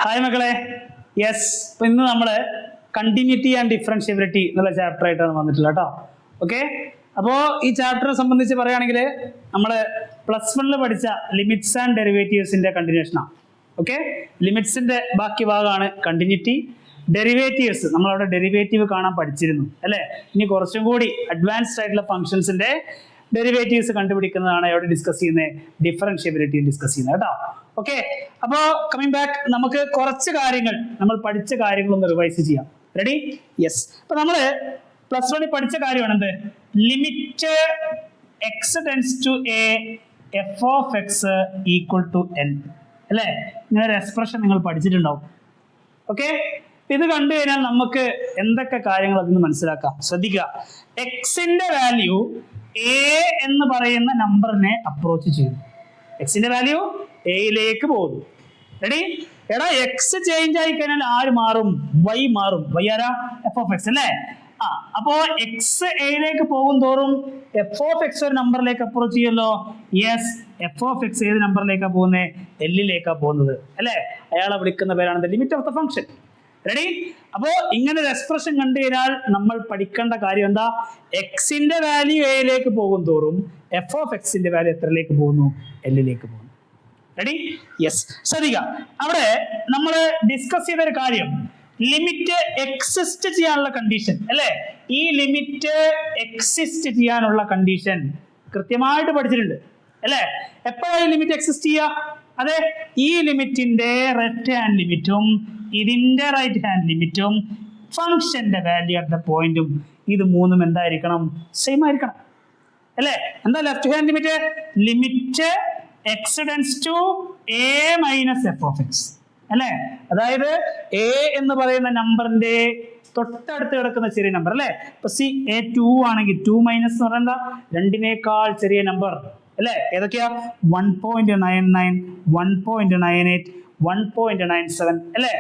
Hi മക്കളെ, yes. ഇപ്പൊ ഇന്ന് നമ്മള് കണ്ടിന്യൂറ്റി ആൻഡ് ഡിഫറൻഷ്യബിലിറ്റി എന്നുള്ള ചാപ്റ്റർ ആയിട്ടാണ് വന്നിട്ടുള്ളത് കേട്ടോ. ഓക്കെ, അപ്പോ ഈ ചാപ്റ്ററെ സംബന്ധിച്ച് പറയുകയാണെങ്കിൽ നമ്മള് +1 പഠിച്ച ലിമിറ്റ്സ് ആൻഡ് ഡെറിവേറ്റീവ്സിന്റെ കണ്ടിന്യൂഷനാണ്. ഓക്കെ, ലിമിറ്റ്സിന്റെ ബാക്കി ഭാഗമാണ് കണ്ടിന്യൂറ്റി. ഡെറിവേറ്റീവ്സ് നമ്മളവിടെ ഡെറിവേറ്റീവ് കാണാൻ പഠിച്ചിരുന്നു അല്ലെ. ഇനി കുറച്ചും കൂടി അഡ്വാൻസ്ഡ് ആയിട്ടുള്ള ഫംഗ്ഷൻസിന്റെ ഡെറിവേറ്റീവ്സ് കണ്ടുപിടിക്കുന്നതാണ് ഇവിടെ ഡിസ്കസ് ചെയ്യുന്നത്, ഡിഫറൻഷ്യബിലിറ്റി ഡിസ്കസ് ചെയ്യുന്നത് കേട്ടോ. ഓക്കെ, അപ്പോ കമ്മിങ് ബാക്ക്, നമുക്ക് കുറച്ച് കാര്യങ്ങൾ നമ്മൾ പഠിച്ച കാര്യങ്ങളൊന്ന് റിവൈസ് ചെയ്യാം. റെഡി? യെസ്. അപ്പൊ നമ്മള് +1 പഠിച്ച കാര്യമാണ് എന്ത്? Limit x tends to a f of x equal to l അല്ലെ. ഇങ്ങനെ ഒരു എക്സ്പ്രഷൻ നിങ്ങൾ പഠിച്ചിട്ടുണ്ടാവും. ഓക്കെ, ഇത് കണ്ടു കഴിഞ്ഞാൽ നമുക്ക് എന്തൊക്കെ കാര്യങ്ങൾ അതിന് മനസ്സിലാക്കാം. ശ്രദ്ധിക്കുക, എക്സിന്റെ വാല്യൂ എ എന്ന് പറയുന്ന നമ്പറിനെ അപ്രോച്ച് ചെയ്യുന്നു. എക്സിന്റെ വാല്യൂ എയിലേക്ക് പോകുന്നു. റെഡി? എടാ, എക്സ് ചേഞ്ച് ആയി കഴിഞ്ഞാൽ ആര് മാറും? വൈ മാറും. വൈ ആരാ? എഫ് ഓഫ് എക്സ് അല്ലേ. അപ്പോ എക്സ് എയിലേക്ക് പോകും തോറും എഫ് ഓഫ് എക്സ് ഒരു നമ്പറിലേക്ക് അപ്രോച്ച് ചെയ്യുമല്ലോ. യെസ്, എഫ് ഓഫ് എക്സ് ഏത് നമ്പറിലേക്കാണ് പോകുന്നത്? എല്ലിലേക്കാ പോകുന്നത് അല്ലെ. അയാളെ വിളിക്കുന്ന പേരാണ് limit of the function. Ready? അപ്പോ ഇങ്ങനെ ഒരു എക്സ്പ്രഷൻ കണ്ടു കഴിഞ്ഞാൽ നമ്മൾ പഠിക്കേണ്ട കാര്യം എന്താ? എക്സിന്റെ വാല്യൂ എയിലേക്ക് പോകും തോറും എഫ് ഓഫ് എക്സിന്റെ വാല്യൂ എത്രയിലേക്ക് പോകുന്നു? എല്ലിലേക്ക് പോകുന്നു. റെഡി? യെസ്. ശ്രദ്ധിക്കുക, അവിടെ നമ്മൾ ഡിസ്കസ് ചെയ്ത ഒരു കാര്യം, ലിമിറ്റ് എക്സിസ്റ്റ് ചെയ്യാനുള്ള കണ്ടീഷൻ അല്ലെ. ഈ ലിമിറ്റ് എക്സിസ്റ്റ് ചെയ്യാനുള്ള കണ്ടീഷൻ കൃത്യമായിട്ട് പഠിച്ചിട്ടുണ്ട് അല്ലെ. എപ്പോഴാണ് ഈ ലിമിറ്റ് എക്സിസ്റ്റ് ചെയ്യുക? അതെ, ഈ ലിമിറ്റിന്റെ ലെഫ്റ്റ് ഹാൻഡ് ലിമിറ്റും ഇതിന്റെ റൈറ്റ് ഹാൻഡ് ലിമിറ്റും ഫംഗ്ഷന്റെ വാല്യൂ അറ്റ് ദ പോയിന്റും ഇത് മൂന്നും എന്തായിരിക്കണം? സെയിം ആയിരിക്കണം അല്ലെ. എന്താ left hand limit? Limit x tends to a minus f of x അല്ലെ. അതായത് എ എന്ന് പറയുന്ന നമ്പറിന്റെ തൊട്ടടുത്ത് കിടക്കുന്ന ചെറിയ നമ്പർ അല്ലെ. ഇപ്പൊ സി എ 2 ആണെങ്കിൽ 2 മൈനസ് എന്ന് പറയുന്ന 2 ചെറിയ നമ്പർ അല്ലെ. ഏതൊക്കെയാ? 1.99, 1.98, 1.97 അല്ലെ.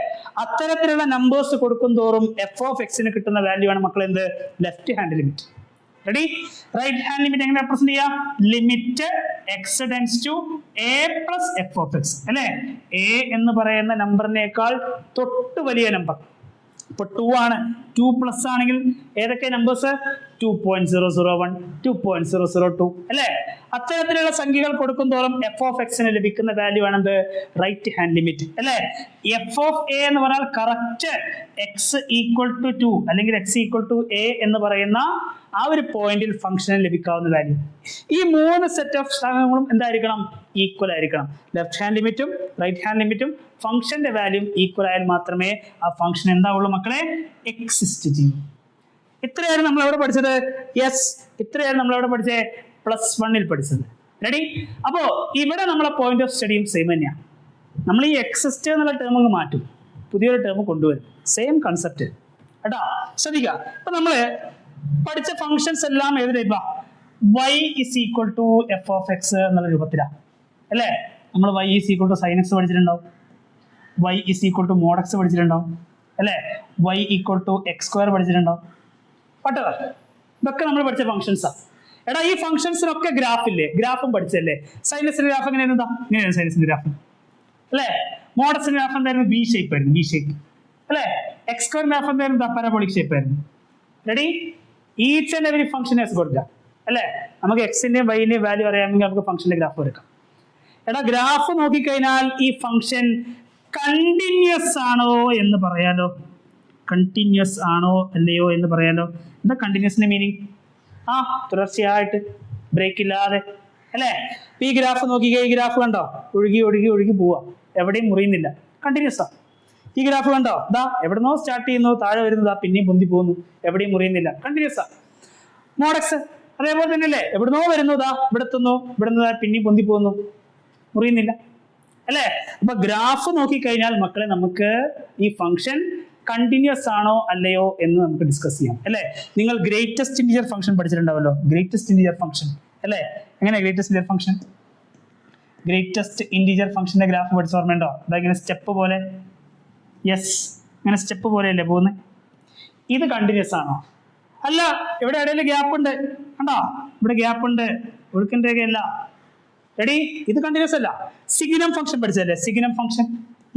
അത്തരത്തിലുള്ള നമ്പേഴ്സ് കൊടുക്കും തോറും എഫ് ഓഫ് എക്സിന് കിട്ടുന്ന വാല്യൂ ആണ് മക്കൾ എന്ത്? Left hand limit. Ready? Right hand limit എങ്ങനെ റെപ്രസെന്റ് ചെയ്യാം? Limit x tends to a plus f of x അല്ലെ. എ എന്ന് പറയുന്ന നമ്പറിനേക്കാൾ തൊട്ട് വലിയ നമ്പർ. ഇപ്പൊ 2 ആണ്, 2 പ്ലസ് ആണെങ്കിൽ ഏതൊക്കെ നമ്പേഴ്സ്? 2.001, 2.002 അല്ലെ. അത്തരത്തിലുള്ള സംഖ്യകൾ കൊടുക്കും തോറും എഫ് ഓഫ് എക്സിന് ലഭിക്കുന്ന വാല്യൂ ആണെന്ത്? റൈറ്റ് ഹാൻഡ് ലിമിറ്റ് അല്ലെ. എഫ് ഓഫ് എ എന്ന് പറഞ്ഞാൽ കറക്റ്റ് എക്സ് ഈക്വൽ ടു 2 അല്ലെങ്കിൽ എക്സ് ഈക്വൽ ടു എ എന്ന് പറയുന്ന ആ ഒരു പോയിന്റിൽ ഫംഗ്ഷന് ലഭിക്കാവുന്ന വാല്യൂ. ഈ 3 സെറ്റ് ഓഫ് സാധനങ്ങളും എന്തായിരിക്കണം? ഈക്വൽ ആയിരിക്കണം. ലെഫ്റ്റ് ഹാൻഡ് ലിമിറ്റും റൈറ്റ് ഹാൻഡ് ലിമിറ്റും ഫംഗ്ഷന്റെ വാല്യൂ ഈക്വൽ ആയാൽ മാത്രമേ ആ ഫംഗ്ഷൻ എന്താവുള്ളൂ മക്കളെ? എക്സിസ്റ്റ് ചെയ്യൂ. ഇത്രയാണ് നമ്മൾ എവിടെ പഠിച്ചത്? യെസ്, ഇത്രയാണ് നമ്മൾ എവിടെ പഠിച്ചത്? +1 പഠിച്ചത്. റെഡി? അപ്പോ ഇവിടെ നമ്മളെ പോയിന്റ് ഓഫ് സ്റ്റഡിയും സെയിം തന്നെയാണ്. നമ്മൾ ഈ എക്സിസ്റ്റ് എന്നുള്ള ടേം അങ്ങ് മാറ്റും, പുതിയൊരു ടേം കൊണ്ടുവരും. സെയിം കൺസെപ്റ്റ് കേട്ടോ. ശ്രദ്ധിക്കുക, ഇപ്പൊ നമ്മള് പഠിച്ച ഫംഗ്ഷൻസ് എല്ലാം ഏത് ടൈപ്പാ? y is equal to f of x എന്നുള്ള രൂപത്തിലാണ് അല്ലേ. നമ്മൾ y is equal to sin x പഠിച്ചിട്ടുണ്ടാവും, y is equal to mod x പഠിച്ചിട്ടുണ്ടാവും അല്ലേ, y equal to x² പഠിച്ചിട്ടുണ്ടാവും. പട്ടവർ ഇതൊക്കെ നമ്മൾ പഠിച്ച ഫംഗ്ഷൻസാ. എടാ, ഈ ഫംഗ്ഷൻസിനൊക്കെ ഗ്രാഫ് ഇല്ലേ? ഗ്രാഫും പഠിച്ചല്ലേ. സൈനസിന്റെ ഗ്രാഫ് എങ്ങനെയായിരുന്നു? ഇങ്ങനെയാണ് സൈനസിന്റെ ഗ്രാഫ് അല്ലേ. മോഡക്സിന്റെ ഗ്രാഫ് എന്തായിരുന്നു? ബി ഷേപ്പ് ആയിരുന്നു, ബി ഷേപ്പ് അല്ലേ. x² ഗ്രാഫ് എന്തായിരുന്നു? പാരബോളിക് ഷേപ്പ് ആയിരുന്നു. Ready? Each and every function has got graph അല്ലേ. നമുക്ക് എക്സിന്റെയും വൈന്റെയും വാല്യൂ അറിയാമെങ്കിൽ നമുക്ക് ഫംഗ്ഷന്റെ ഗ്രാഫ് എടുക്കാം. എടാ, ഗ്രാഫ് നോക്കിക്കഴിഞ്ഞാൽ ഈ ഫംഗ്ഷൻ കണ്ടിന്യൂസ് ആണോ എന്ന് പറയാലോ. കണ്ടിന്യൂസ് ആണോ അല്ലയോ എന്ന് പറയാലോ. എന്താ കണ്ടിന്യൂസിന്റെ മീനിങ്? തുടർച്ചയായിട്ട്, ബ്രേക്ക് ഇല്ലാതെ അല്ലേ. ഈ ഗ്രാഫ് നോക്കിക്കേ, ഈ ഗ്രാഫ് കണ്ടോ? ഒഴുകി ഒഴുകി ഒഴുകി പോവാ, എവിടെയും മുറിയുന്നില്ല, കണ്ടിന്യൂസ് ആ. ഈ ഗ്രാഫ് കണ്ടോ? ദാ എവിടുന്നോ സ്റ്റാർട്ട് ചെയ്യുന്നു, താഴെ വരുന്നതാ, പിന്നെയും പൊന്തി പോകുന്നു, എവിടെയും മുറിയുന്നില്ല, കണ്ടിന്യൂസ് ആ. മോഡക്സ് അതേപോലെ തന്നെ അല്ലേ. എവിടുന്നോ വരുന്നു, ദാ ഇവിടെ എത്തുന്നു, ഇവിടുന്ന് പിന്നെയും പൊന്തി പോകുന്നു, മുറിയുന്നില്ല അല്ലേ. അപ്പൊ ഗ്രാഫ് നോക്കിക്കഴിഞ്ഞാൽ മക്കളെ നമുക്ക് ഈ ഫംഗ്ഷൻ കണ്ടിന്യൂസ് ആണോ അല്ലയോ എന്ന് നമുക്ക് ഡിസ്കസ് ചെയ്യാം അല്ലേ. നിങ്ങൾ ഗ്രേറ്റസ്റ്റ് ഇന്റിജർ ഫംഗ്ഷൻ പഠിച്ചിട്ടുണ്ടാവല്ലോ. ഗ്രേറ്റസ്റ്റ് ഇന്റിജർ ഫംഗ്ഷൻ അല്ലേ. എങ്ങനെയാ greatest integer function? Greatest integer ഫംഗ്ഷന്റെ ഗ്രാഫ് പഠിച്ച ഓർമ്മയുണ്ടോ? അതായത് സ്റ്റെപ്പ് പോലെ. യെസ്, ഇങ്ങനെ സ്റ്റെപ്പ് പോലെയല്ലേ പോകുന്നത്. ഇത് കണ്ടിന്യൂസ് ആണോ? അല്ല, ഇവിടെ ഇടയിൽ ഗ്യാപ്പ് ഉണ്ട് കണ്ടോ? ഇവിടെ ഗ്യാപ്പ് ഉണ്ട്, ഒഴുക്കിന്റെ രേഖയല്ല. റെഡി? ഇത് കണ്ടിന്യൂസ് അല്ല. സിഗ്നം ഫംഗ്ഷൻ പഠിച്ചല്ലേ? Signum function.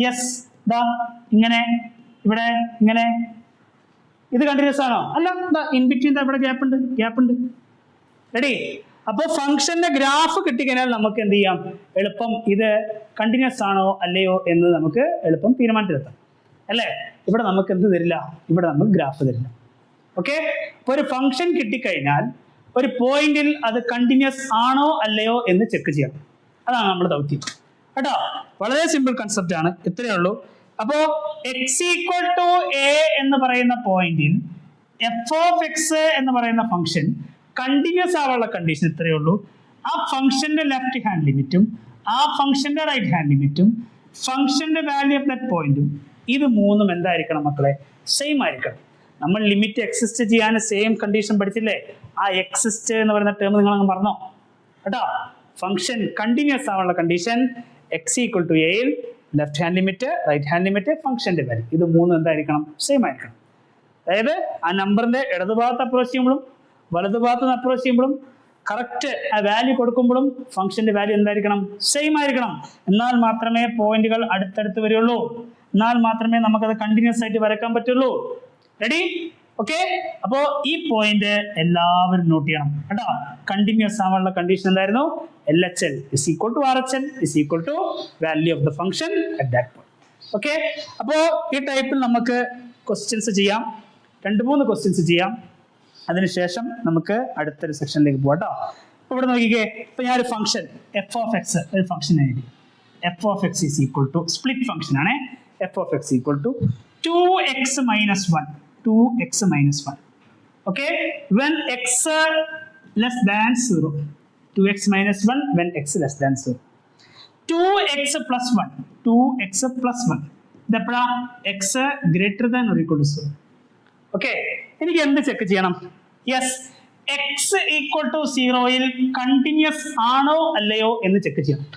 യെസ്, ഇതാ ഇങ്ങനെ, ഇവിടെ ഇങ്ങനെ. ഇത് കണ്ടിന്യൂസ് ആണോ? അല്ല. എന്താ ഇൻ ബിറ്റ്വീൻ ഇവിടെ ഗ്യാപ്പ് ഉണ്ട്. റെഡി? അപ്പോൾ ഫംഗ്ഷന്റെ ഗ്രാഫ് കിട്ടിക്കഴിഞ്ഞാൽ നമുക്ക് എന്ത് ചെയ്യാം? എളുപ്പം ഇത് കണ്ടിന്യൂസ് ആണോ അല്ലയോ എന്ന് നമുക്ക് എളുപ്പം തീരുമാനത്തിലെത്താം, അല്ലേ? ഇവിടെ നമുക്ക് എന്ത് തരില്ല? ഇവിടെ നമുക്ക് ഗ്രാഫ് തരില്ല. ഓക്കെ? അപ്പോൾ ഒരു ഫംഗ്ഷൻ കിട്ടിക്കഴിഞ്ഞാൽ ഒരു പോയിന്റിൽ അത് കണ്ടിന്യൂസ് ആണോ അല്ലയോ എന്ന് ചെക്ക് ചെയ്യണം. അതാണ് നമ്മുടെ ദൗത്യം കേട്ടോ. വളരെ സിമ്പിൾ കൺസെപ്റ്റ് ആണ്, ഇത്രയേ ഉള്ളൂ. അപ്പോ x ഈക്വൽ ടു a എന്ന് പറയുന്ന പോയിന്റിൽ f ഓഫ് x എന്ന് പറയുന്ന ഫംഗ്ഷൻ കണ്ടിന്യൂസ് ആവാനുള്ള കണ്ടീഷൻ ഇത്രയേ ഉള്ളൂ. ആ ഫംഗ്ഷന്റെ ലെഫ്റ്റ് ഹാൻഡ് ലിമിറ്റും ആ ഫംഗ്ഷന്റെ റൈറ്റ് ഹാൻഡ് ലിമിറ്റും ഫംഗ്ഷന്റെ വാല്യൂ ഓഫ് ദാറ്റ് പോയിന്റും ഇത് മൂന്നും എന്തായിരിക്കണം മക്കളെ? സെയിം ആയിരിക്കണം. നമ്മൾ ലിമിറ്റ് എക്സിസ്റ്റ് ചെയ്യാൻ സെയിം കണ്ടീഷൻ പഠിച്ചില്ലേ? ആ എക്സിസ്റ്റ് എന്ന് പറയുന്ന ടേം നിങ്ങൾ അങ്ങ് പറഞ്ഞോ കേട്ടോ. ഫംഗ്ഷൻ കണ്ടിന്യൂസ് ആവാനുള്ള condition x equal to a യിൽ left hand limit, right hand limit, ഫംഗ്ഷന്റെ വാല്യൂ ഇത് മൂന്നും എന്തായിരിക്കണം? സെയിം ആയിരിക്കണം. അതായത് ആ നമ്പറിന്റെ ഇടതുഭാഗത്ത് അപ്രോച്ച് ചെയ്യുമ്പോഴും വലതുഭാഗത്ത് നിന്ന് അപ്രോച്ച് ചെയ്യുമ്പോഴും കറക്റ്റ് ആ വാല്യൂ കൊടുക്കുമ്പോഴും ഫംഗ്ഷന്റെ വാല്യൂ എന്തായിരിക്കണം? സെയിം ആയിരിക്കണം. എന്നാൽ മാത്രമേ പോയിന്റുകൾ അടുത്തടുത്ത് വരികയുള്ളൂ. എന്നാൽ മാത്രമേ നമുക്കത് കണ്ടിന്യൂസ് ആയിട്ട് വരയ്ക്കാൻ പറ്റുള്ളൂ. റെഡി? ഓക്കെ? അപ്പോ ഈ പോയിന്റ് എല്ലാവരും നോട്ട് ചെയ്യണം കേട്ടോ. കണ്ടിന്യൂസ് ആവാനുള്ള കണ്ടീഷൻ എന്തായിരുന്നു? LHL is equal to RHL is equal to value of the function at that point. Okay? അപ്പോ ഈ ടൈപ്പിൽ നമുക്ക് ക്വസ്റ്റ്യൻസ് ചെയ്യാം, 2-3 ക്വസ്റ്റ്യൻസ് ചെയ്യാം. അതിനുശേഷം നമുക്ക് അടുത്തൊരു സെക്ഷനിലേക്ക് പോകാം കേട്ടോ. അപ്പോൾ ഇവിടെ നോക്കിക്കേ, ഇപ്പൊ ഞാനൊരു ഫംഗ്ഷൻ f ഓഫ് എക്സ് ഒരു ഫംഗ്ഷൻ എഴുതി. f of x is equal to split function ആണ്. f of x equal to 2x minus 1. 2x minus 1. Okay? When x less than 0. 2x minus 1 when x less than 0. 2x plus 1. 2x plus 1. ഇതെപ്പോഴാ? x greater than or equal to 0. Okay? എനിക്ക് എന്ത് check ചെയ്യണം? Yes, x equal to 0യിൽ continuous ആണോ അല്ലയോ എന്ന് check ചെയ്യണം.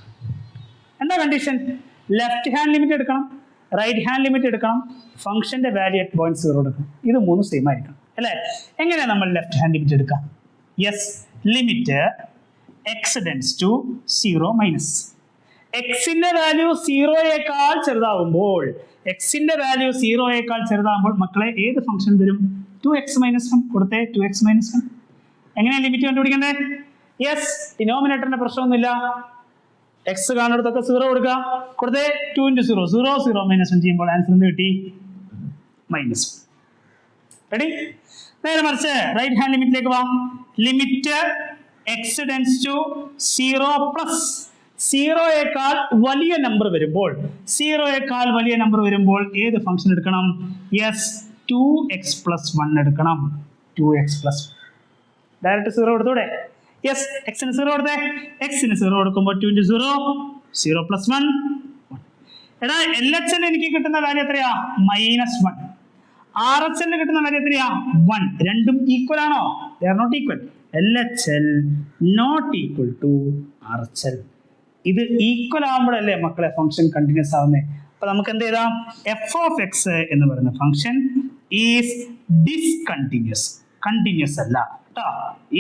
എന്താ കണ്ടീഷൻ? ലെഫ്റ്റ് ഹാൻഡ് ലിമിറ്റ് എടുക്കണം, റൈറ്റ് ഹാൻഡ് ലിമിറ്റ് എടുക്കണം, ഫംഗ്ഷന്റെ വാല്യൂ അറ്റ് പോയിന്റ് 0 എടുക്കണം. ഇത് മൂന്നും സെയിം ആയിരിക്കണം, അല്ലേ? എങ്ങനെയാണ് നമ്മൾ ലെഫ്റ്റ് ഹാൻഡ് ലിമിറ്റ് എടുക്കാം? Yes, limit x tends to 0 minus എക്സിന്റെ വാല്യൂ 0യേക്കാൾ ചെറുതാവുമ്പോൾ, എക്സിന്റെ വാല്യൂ 0യേക്കാൾ ചെറുതാവുമ്പോൾ മക്കളെ ഏത് ഫംഗ്ഷൻ വരും? 2x minus 1 കൊടുത്തേ. 2x minus 1 എങ്ങനെയാണ് ലിമിറ്റ് കണ്ടുപിടിക്കണ്ടേ? യെസ്, ഡിനോമിനേറ്ററിന്റെ പ്രശ്നമൊന്നുമില്ല. എക്സ് കാണുന്നിടത്തൊക്കെ 0 കൊടുക്കുക. കൊടുത്തേ 2 into 0. 0 0 minus 1 ചെയ്യുമ്പോൾ ആൻസർ എന്ത് കിട്ടി? -1. റെഡി? നേരെ മറിച്ച് റൈറ്റ് ഹാൻഡ് ലിമിറ്റിലേക്ക് വാ. Limit x tends to 0 plus 0യേക്കാൾ വലിയ നമ്പർ വരുമ്പോൾ, 0യേക്കാൾ വലിയ നമ്പർ വരുമ്പോൾ ഏത് ഫംഗ്ഷൻ എടുക്കണം? യെസ്, 2x plus 1 എടുക്കണം. 2x plus 1 ഡയറക്റ്റ് 0 കൊടുത്തൂടെ? യെസ്, എക്സിന് 0 കൊടുത്തേ. എക്സിന് 0 കൊടുക്കുമ്പോൾ 2 into 0 0 plus 1 1. എടാ, LHL എനിക്ക് കിട്ടുന്ന വാല്യൂ എത്രയാ? -1. RHL കിട്ടുന്ന വാല്യൂ എത്രയാ? 1. രണ്ടും ഈക്വൽ ആണോ? they are not equal. LHL not equal to RHL. ഇത് ഈക്വൽ ആകുമ്പോഴല്ലേ മക്കളെ ഫംഗ്ഷൻ കണ്ടിന്യൂസ് ആവുന്നത്. അപ്പൊ നമുക്ക് എന്ത് ചെയ്താം? f ഓഫ് എക്സ് എന്ന് പറയുന്ന ഫംഗ്ഷൻ ഈസ് ഡിസ്കണ്ടിന്യൂസ്. കണ്ടിന്യൂസ് അല്ല കേട്ടോ,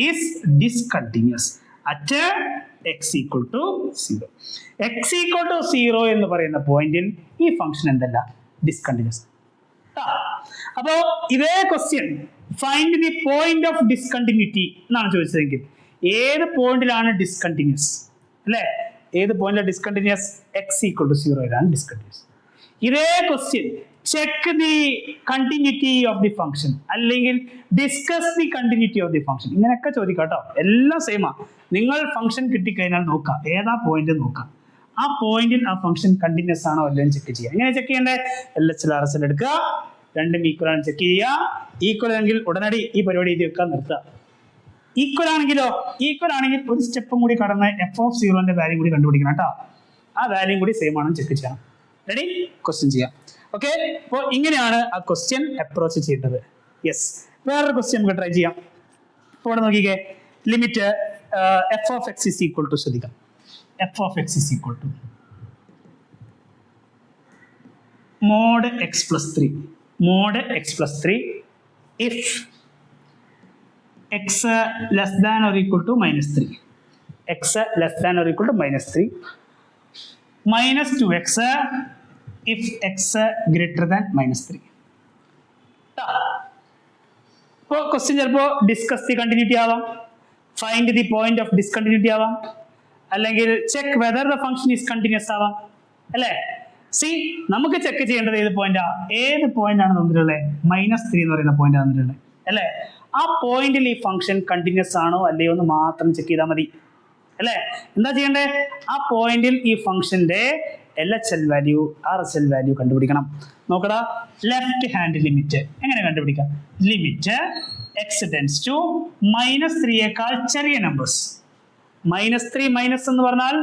is discontinuous at x equal to 0. x equal to 0 എന്ന് പറയുന്ന പോയിന്റിൽ ഈ ഫംഗ്ഷൻ എന്തല്ല? ഡിസ്കണ്ടിന്യൂസ്. അപ്പോ ഇതേ question find the point of discontinuity എന്നാണ് ചോദിച്ചതെങ്കിൽ ഏത് പോയിന്റിലാണ് ഡിസ്കണ്ടിന്യൂസ്? അല്ലേ? ഏത് പോയിന്റിലാണ് ഡിസ്കണ്ടിന്യൂസ്? x ഈക്വൽ ടു 0യിലാണ് ഡിസ്കണ്ടിന്യൂസ്. ഇതേ question check the continuity of the function അല്ലെങ്കിൽ discuss the continuity of the function, ഇങ്ങനെയൊക്കെ ചോദിക്കാം കേട്ടോ. എല്ലാം സെയിമാ. നിങ്ങൾ ഫംഗ്ഷൻ കിട്ടിക്കഴിഞ്ഞാൽ നോക്കാം ഏതാ പോയിന്റ് നോക്കാം. ആ പോയിന്റിൽ ആ ഫംഗ്ഷൻ കണ്ടിന്യൂസ് ആണോ അല്ലയോ ചെക്ക് ചെയ്യുക. എങ്ങനെ ചെക്ക് ചെയ്യണ്ടേ? LHL RHL എടുക്കുക, രണ്ടും ഈക്വൽ ആണ് ചെക്ക് ചെയ്യുക. ഈക്വൽ ആണെങ്കിൽ ഉടനടി ഈ പരിപാടി എഴുതി വെക്കാൻ നിർത്തുക. ഈക്വൽ ആണെങ്കിലോ? ഈക്വൽ ആണെങ്കിൽ ഒരു സ്റ്റെപ്പും കൂടി കടന്ന് f ഓഫ് 0ന്റെ വാല്യൂ കൂടി കണ്ടുപിടിക്കണം കേട്ടോ. ആ വാല്യൂ കൂടി സെയിം ആണെന്ന് ചെക്ക് ചെയ്യണം. റെഡി? ക്വസ്റ്റ്യൻ ചെയ്യാം. ഓക്കെ? അപ്പോൾ ഇങ്ങനെയാണ് ആ ക്വസ്റ്റ്യൻ അപ്രോച്ച് ചെയ്യേണ്ടത്. യെസ്, വേറൊരു ക്വസ്റ്റ്യൻ നമുക്ക് ട്രൈ ചെയ്യാം. ഇപ്പോൾ ഇവിടെ നോക്കിക്കേ, limit f of x is equal to, ശ്രദ്ധിക്കാം, f of x is equal to mod x plus 3. mod x plus 3 if x less than or equal to -3. x less than or equal to -3 minus 2x if X greater than -3. ഇപ്പോൾ question ചിലപ്പോൾ discuss the continuity ആവാം, find the point of discontinuity ആവാം, അല്ലെങ്കിൽ check whether the function is continuous ആവാം, അല്ലേ? C, നമുക്ക് check ചെയ്യേണ്ടത് ഏത് പോയിന്റാ? ഏത് പോയിന്റ് ആണ് തന്നിട്ടുള്ളത്? -3 എന്ന് പറയുന്ന പോയിന്റ് തന്നിട്ടുള്ളത്, അല്ലേ? ആ പോയിന്റിൽ ഈ ഫംഗ്ഷൻ കണ്ടിന്യൂസ് ആണോ അല്ലയോ എന്ന് മാത്രം ചെക്ക് ചെയ്താൽ മതി, അല്ലേ? എന്താ ചെയ്യണ്ടേ? ആ പോയിന്റിൽ ഈ ഫംഗ്ഷന്റെ LHL വാല്യൂ, RHL വാല്യൂ കണ്ടുപിടിക്കണം. നോക്കടാ, ലെഫ്റ്റ് ഹാൻഡ് ലിമിറ്റ് എങ്ങനെ കണ്ടുപിടിക്കാം? ലിമിറ്റ് എക്സ് ടെൻസ് ടു -3യേക്കാൾ ചെറിയ നമ്പേഴ്സ്. -3 മൈനസ് എന്ന് പറഞ്ഞാൽ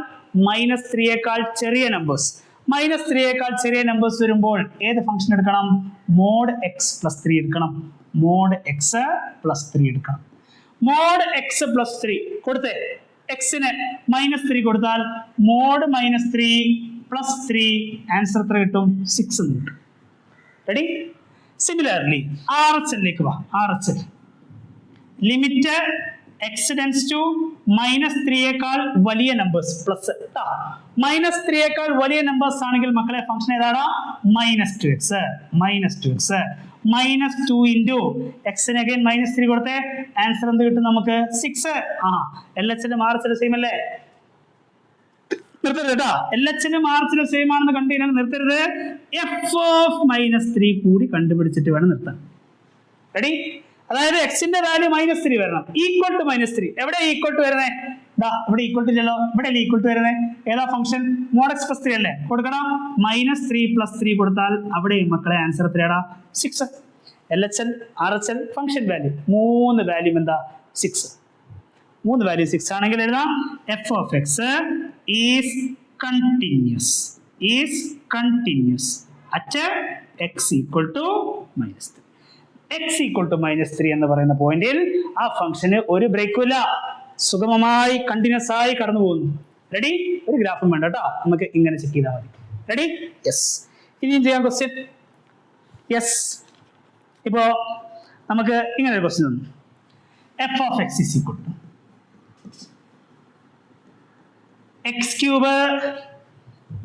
-3യേക്കാൾ ചെറിയ നമ്പേഴ്സ്. -3യേക്കാൾ ചെറിയ നമ്പേഴ്സ് വരുമ്പോൾ ഏത് ഫംഗ്ഷൻ എടുക്കണം? മോഡ് എക്സ് പ്ലസ് 3 എടുക്കണം. മോഡ് എക്സ് പ്ലസ് 3 എടുക്കണം. മോഡ് എക്സ് പ്ലസ് 3 കൊടുത്തേ, എക്സിന് -3 കൊടുത്താൽ മോഡ് -3 പ്ലസ് 3 ആൻസർ എത്ര കിട്ടും? 6 എന്ന് കിട്ടും. റെഡി? സിമിലർലി RHLലേക്ക് വാ. RHL limit x tends to -3യേക്കാൾ വലിയ നമ്പേഴ്സ് പ്ലസ്. -3യേക്കാൾ വലിയ നമ്പേഴ്സ് ആണെങ്കിൽ മക്കളെ ഫംഗ്ഷൻ ഏതാണ്? -2x. -2 ഇൻറ്റു എക്സിന് അഗൈൻ -3 കൊടുത്തേ, ആൻസർ എന്ത് കിട്ടും നമുക്ക്? 6. LHലും RHലും സെയിം അല്ലേ? നിർത്തരുത് കേട്ടോ. LHലും RHലും സെയിം ആണെന്ന് കണ്ടു കഴിഞ്ഞാൽ നിർത്തരുത്. f of -3 കൂടി കണ്ടുപിടിച്ചിട്ട് വേണം നിർത്താൻ. റെഡി? അതായത് എക്സിന്റെ വാല്യൂ -3 വരണം. Equal to -3. എവിടെ ഈക്വൽ ടു വരുന്നേ? ഇവിടെ ഈക്വൽ ടു ഇല്ലല്ലോ. ഇവിടെ അല്ലേ ഈക്വൽ ടു വരുന്നേ? ഏതാ ഫംഗ്ഷൻ? മോഡ് എക്സ് പ്ലസ് 3 അല്ലേ? കൊടുക്കണം. -3 പ്ലസ് 3 കൊടുത്താൽ അവിടെയും മക്കളെ ആൻസർ എത്രയാടാ? 6. LHL RHL function value 3 value എന്താ? 6. 3 വാല്യൂ 6 ആണെങ്കിൽ എഴുതാം f of x is continuous at x equal to -3. x equal to -3 എന്ന് പറയുന്ന പോയിന്റിൽ ആ ഫംഗ്ഷന് ഒരു ബ്രേക്കും ഇല്ല, സുഗമമായി കണ്ടിന്യൂസ് ആയി കടന്നു പോകുന്നു. റെഡി? ഒരു ഗ്രാഫും വേണ്ട കേട്ടോ, നമുക്ക് ഇങ്ങനെ ചെക്ക് ചെയ്താൽ മതി. റെഡി? യെസ്. ഇനിയും ചെയ്യാം ക്വസ്റ്റ്യൻ. യെസ്, ഇപ്പോ നമുക്ക് ഇങ്ങനെ ഒരു ക്വസ്റ്റ്യൻ തന്നു. f of x is equal to x cube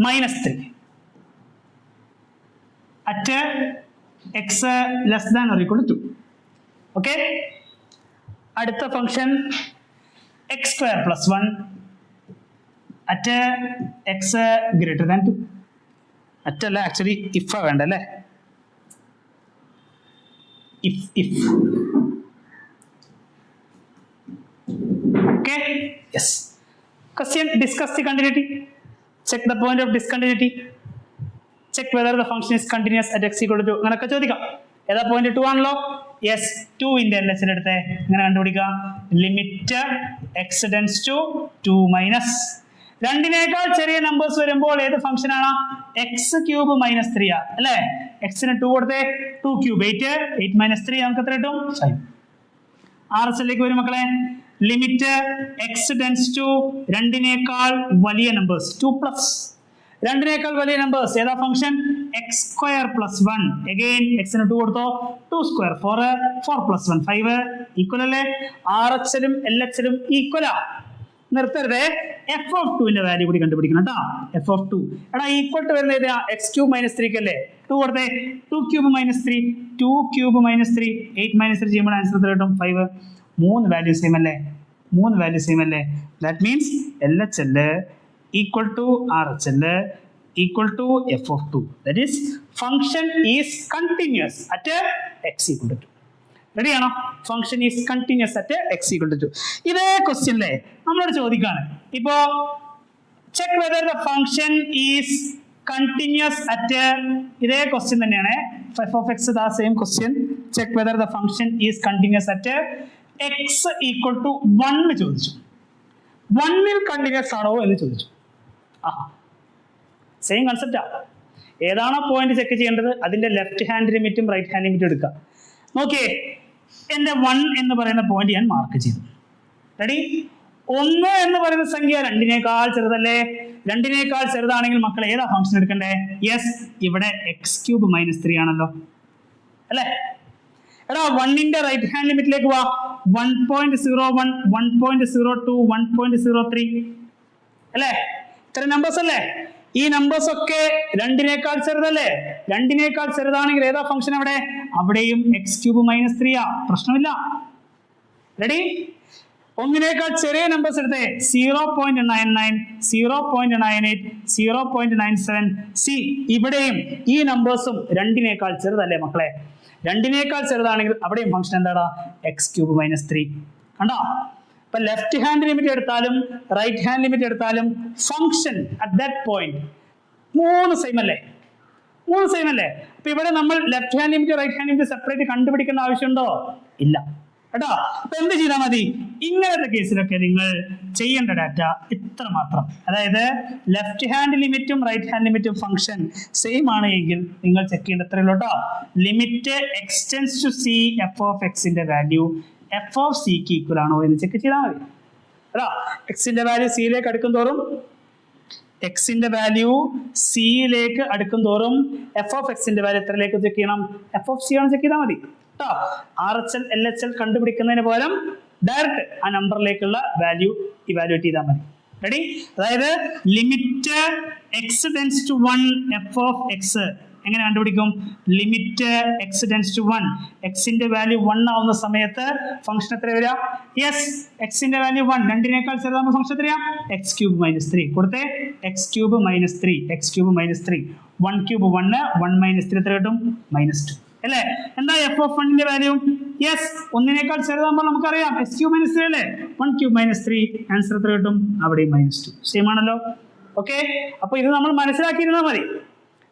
-3 at x less than or equal to 2. Okay, അടുത്ത function x square plus 1 at x greater than 2. അറ്റല്ല, ആക്ച്വലി ഇഫ് വേണ്ട അല്ലേ? if okay, yes. Question, discuss the continuity, check the point of discontinuity, check whether the function is continuous at x equal to 2. അങ്ങനെയൊക്കെ ചോദിക്കാം. ഏതാ point? 2 ആണല്ലോ. Yes, 2 ന്റെ LHL എടുത്തേ. ഇങ്ങനെ കണ്ടുപിടിക്കാം. Limit x tends to 2 minus 2നേക്കാൾ ചെറിയ നമ്പേഴ്സ് വരുമ്പോൾ ഏത് ഫംഗ്ഷൻ ആണ്? എക്സ് ക്യൂബ് -3 അല്ലേ? എക്സിന് 2 കൊടുത്തേ. 2 ക്യൂബ് 8 -3 നമുക്ക് എത്ര കിട്ടും? 5. RHLലേക്ക് വരും മക്കളെ. ലിമിറ്റ് എക്സ് ടെൻസ് ടു 2നേക്കാൾ വലിയ നമ്പേഴ്സ് 2 പ്ലസ് 2നേക്കാൾ വലിയ നമ്പേഴ്സ് ഏതാ function? X square plus 1. Again എക്സിന് 2 കൊടുത്തോ. 2 സ്ക്വയർ 4 4 പ്ലസ് 1 5. ഈക്വൽ അല്ലേ? RHലും LHലും ഈക്വലാ. നിർത്തരുതേ. f of 2 വാല്യൂ കൂടി കണ്ടുപിടിക്കണം കേട്ടോ. f of 2 എടാ ഈക്വൽ ടു വരുന്നത് ഏതാ? എക്സ് ക്യൂബ് -3 അല്ലേ? 2 കൊടുത്തേ. 2 ക്യൂബ് -3 2 ക്യൂബ് -3 8 -3 ചെയ്യുമ്പോൾ ആൻസർ എത്ര കിട്ടും? 5. 3 വാല്യൂ സെയിം അല്ലേ? 3 വാല്യൂ സെയിം അല്ലേ? That means LHL equal to RHL equal to f of 2. That is, function is continuous at x equal to 2. Ready ആണോ? Function is continuous at x equal to 2. ഇതേ ക്വസ്റ്റ്യനിലെ നമ്മളോട് ചോദിക്കാണ്. ഇപ്പോ check whether the function is continuous at, ഇതേ question തന്നെയാണ്. f of x the same question. Check whether the function is continuous at x equal to 1 ചോദിച്ചു. 1ൽ continuous ആണോ എന്ന് ചോദിച്ചു. സെയിം കൺസെപ്റ്റാ. ഏതാണോ പോയിന്റ് ചെക്ക് ചെയ്യേണ്ടത് അതിന്റെ ലെഫ്റ്റ് ഹാൻഡ് ലിമിറ്റും റൈറ്റ് ഹാൻഡ് ലിമിറ്റും എടുക്കുക. നോക്കിയേ, എന്റെ 1 എന്ന് പറയുന്ന പോയിന്റ് ഞാൻ മാർക്ക് ചെയ്തു. റെഡി? 1 എന്ന് പറയുന്ന സംഖ്യ 2നേക്കാൾ ചെറുതല്ലേ? 2നേക്കാൾ ചെറുതാണെങ്കിൽ മക്കൾ ഏതാ ഫംഗ്ഷൻ എടുക്കണ്ടേ? യെസ്, ഇവിടെ എക്സ് ക്യൂബ് -3 ആണല്ലോ അല്ലേ? എടാ 1ന്റെ റൈറ്റ് ഹാൻഡ് ലിമിറ്റിലേക്ക് വാ. 1.01 1.02 1.03 അല്ലേ? ഇത്ര നമ്പേഴ്സ് അല്ലേ? ഈ നമ്പേഴ്സ് ഒക്കെ 2 ചെറുതല്ലേ? 2 ചെറുതാണെങ്കിൽ ഏതാ ഫംഗ്ഷൻ അവിടെ? അവിടെയും x³ - 3 പ്രശ്നമില്ല. റെഡി? 1 ചെറിയ നമ്പേഴ്സ് എടുത്തേ. 0.99, 0.98, 0.97. സി ഇവിടെയും ഈ നമ്പേഴ്സും 2 ചെറുതല്ലേ മക്കളെ? 2 ചെറുതാണെങ്കിൽ അവിടെയും ഫംഗ്ഷൻ എന്താടാ? x³ - 3. കണ്ടോ? അപ്പൊ ലെഫ്റ്റ് ഹാൻഡ് ലിമിറ്റ് എടുത്താലും റൈറ്റ് ഹാൻഡ് ലിമിറ്റ് എടുത്താലും function at that point 3 same അല്ലേ? 3 സെയിം അല്ലേ? അപ്പൊ ഇവിടെ നമ്മൾ left hand limit right hand limit separate കണ്ടുപിടിക്കേണ്ട ആവശ്യമുണ്ടോ? ഇല്ല കേട്ടോ. അപ്പൊ എന്ത് ചെയ്താൽ മതി? ഇങ്ങനത്തെ കേസിലൊക്കെ നിങ്ങൾ ചെയ്യേണ്ട ഡാറ്റ ഇത്ര മാത്രം. അതായത് ലെഫ്റ്റ് ഹാൻഡ് ലിമിറ്റും റൈറ്റ് ഹാൻഡ് ലിമിറ്റും ഫംഗ്ഷൻ സെയിം ആണ് എങ്കിൽ നിങ്ങൾ ചെക്ക് ചെയ്യേണ്ട എത്രയുള്ളൂ കേട്ടോ. Limit x tends to c f of എക്സിന്റെ വാല്യൂ എഫ് ഓഫ് സിക്ക് ഈക്വൽ ആണോ എന്ന് ചെക്ക് ചെയ്താൽ മതി. അതാ എക്സിന്റെ വാല്യൂ സിയിലേക്ക് അടുക്കും തോറും എഫ് ഓഫ് എക്സിന്റെ വാല്യൂ എത്രയിലേക്ക് ചെക്ക് ചെയ്യണം? എഫ് ഓഫ് സി ആണ് ചെക്ക് ചെയ്താൽ മതി കേട്ടോ. RHL LHL കണ്ടുപിടിക്കുന്നതിന് പകരം ഡയറക്റ്റ് ആ നമ്പറിലേക്കുള്ള വാല്യൂ ഇവാലുവേറ്റ് ചെയ്താൽ മതി. റെഡി? അതായത് limit x tends to 1 f of x എങ്ങനെ കണ്ടുപിടിക്കും? ലിമിറ്റ് എക്സ് ടെൻസ് ടു 1, എക്സിന്റെ വാല്യൂ 1 ആവുന്ന സമയത്ത് ഫംഗ്ഷൻ എത്ര വരിക? യെസ്, എക്സിന്റെ വാല്യൂ 1, 2 ചെറുതാകുമ്പോൾ ഫംഗ്ഷൻ എത്രയാ? x³ - 3 കൊടുത്തേ. x³ - 3, x³ - 3, 1³ 1, 1 - 3 എത്ര കിട്ടും? -2 അല്ലേ? എന്താ എഫ് ഓഫ് 1ന്റെ വാല്യൂ? യെസ്, 1 ചെറുതാകുമ്പോൾ നമുക്കറിയാം x³ - 3 അല്ലേ? 1³ - 3 ആൻസർ എത്ര കിട്ടും? അവിടെ -2 സെയിം ആണല്ലോ. ഓക്കെ, അപ്പൊ ഇത് നമ്മൾ മനസ്സിലാക്കിയിരുന്നാൽ മതി.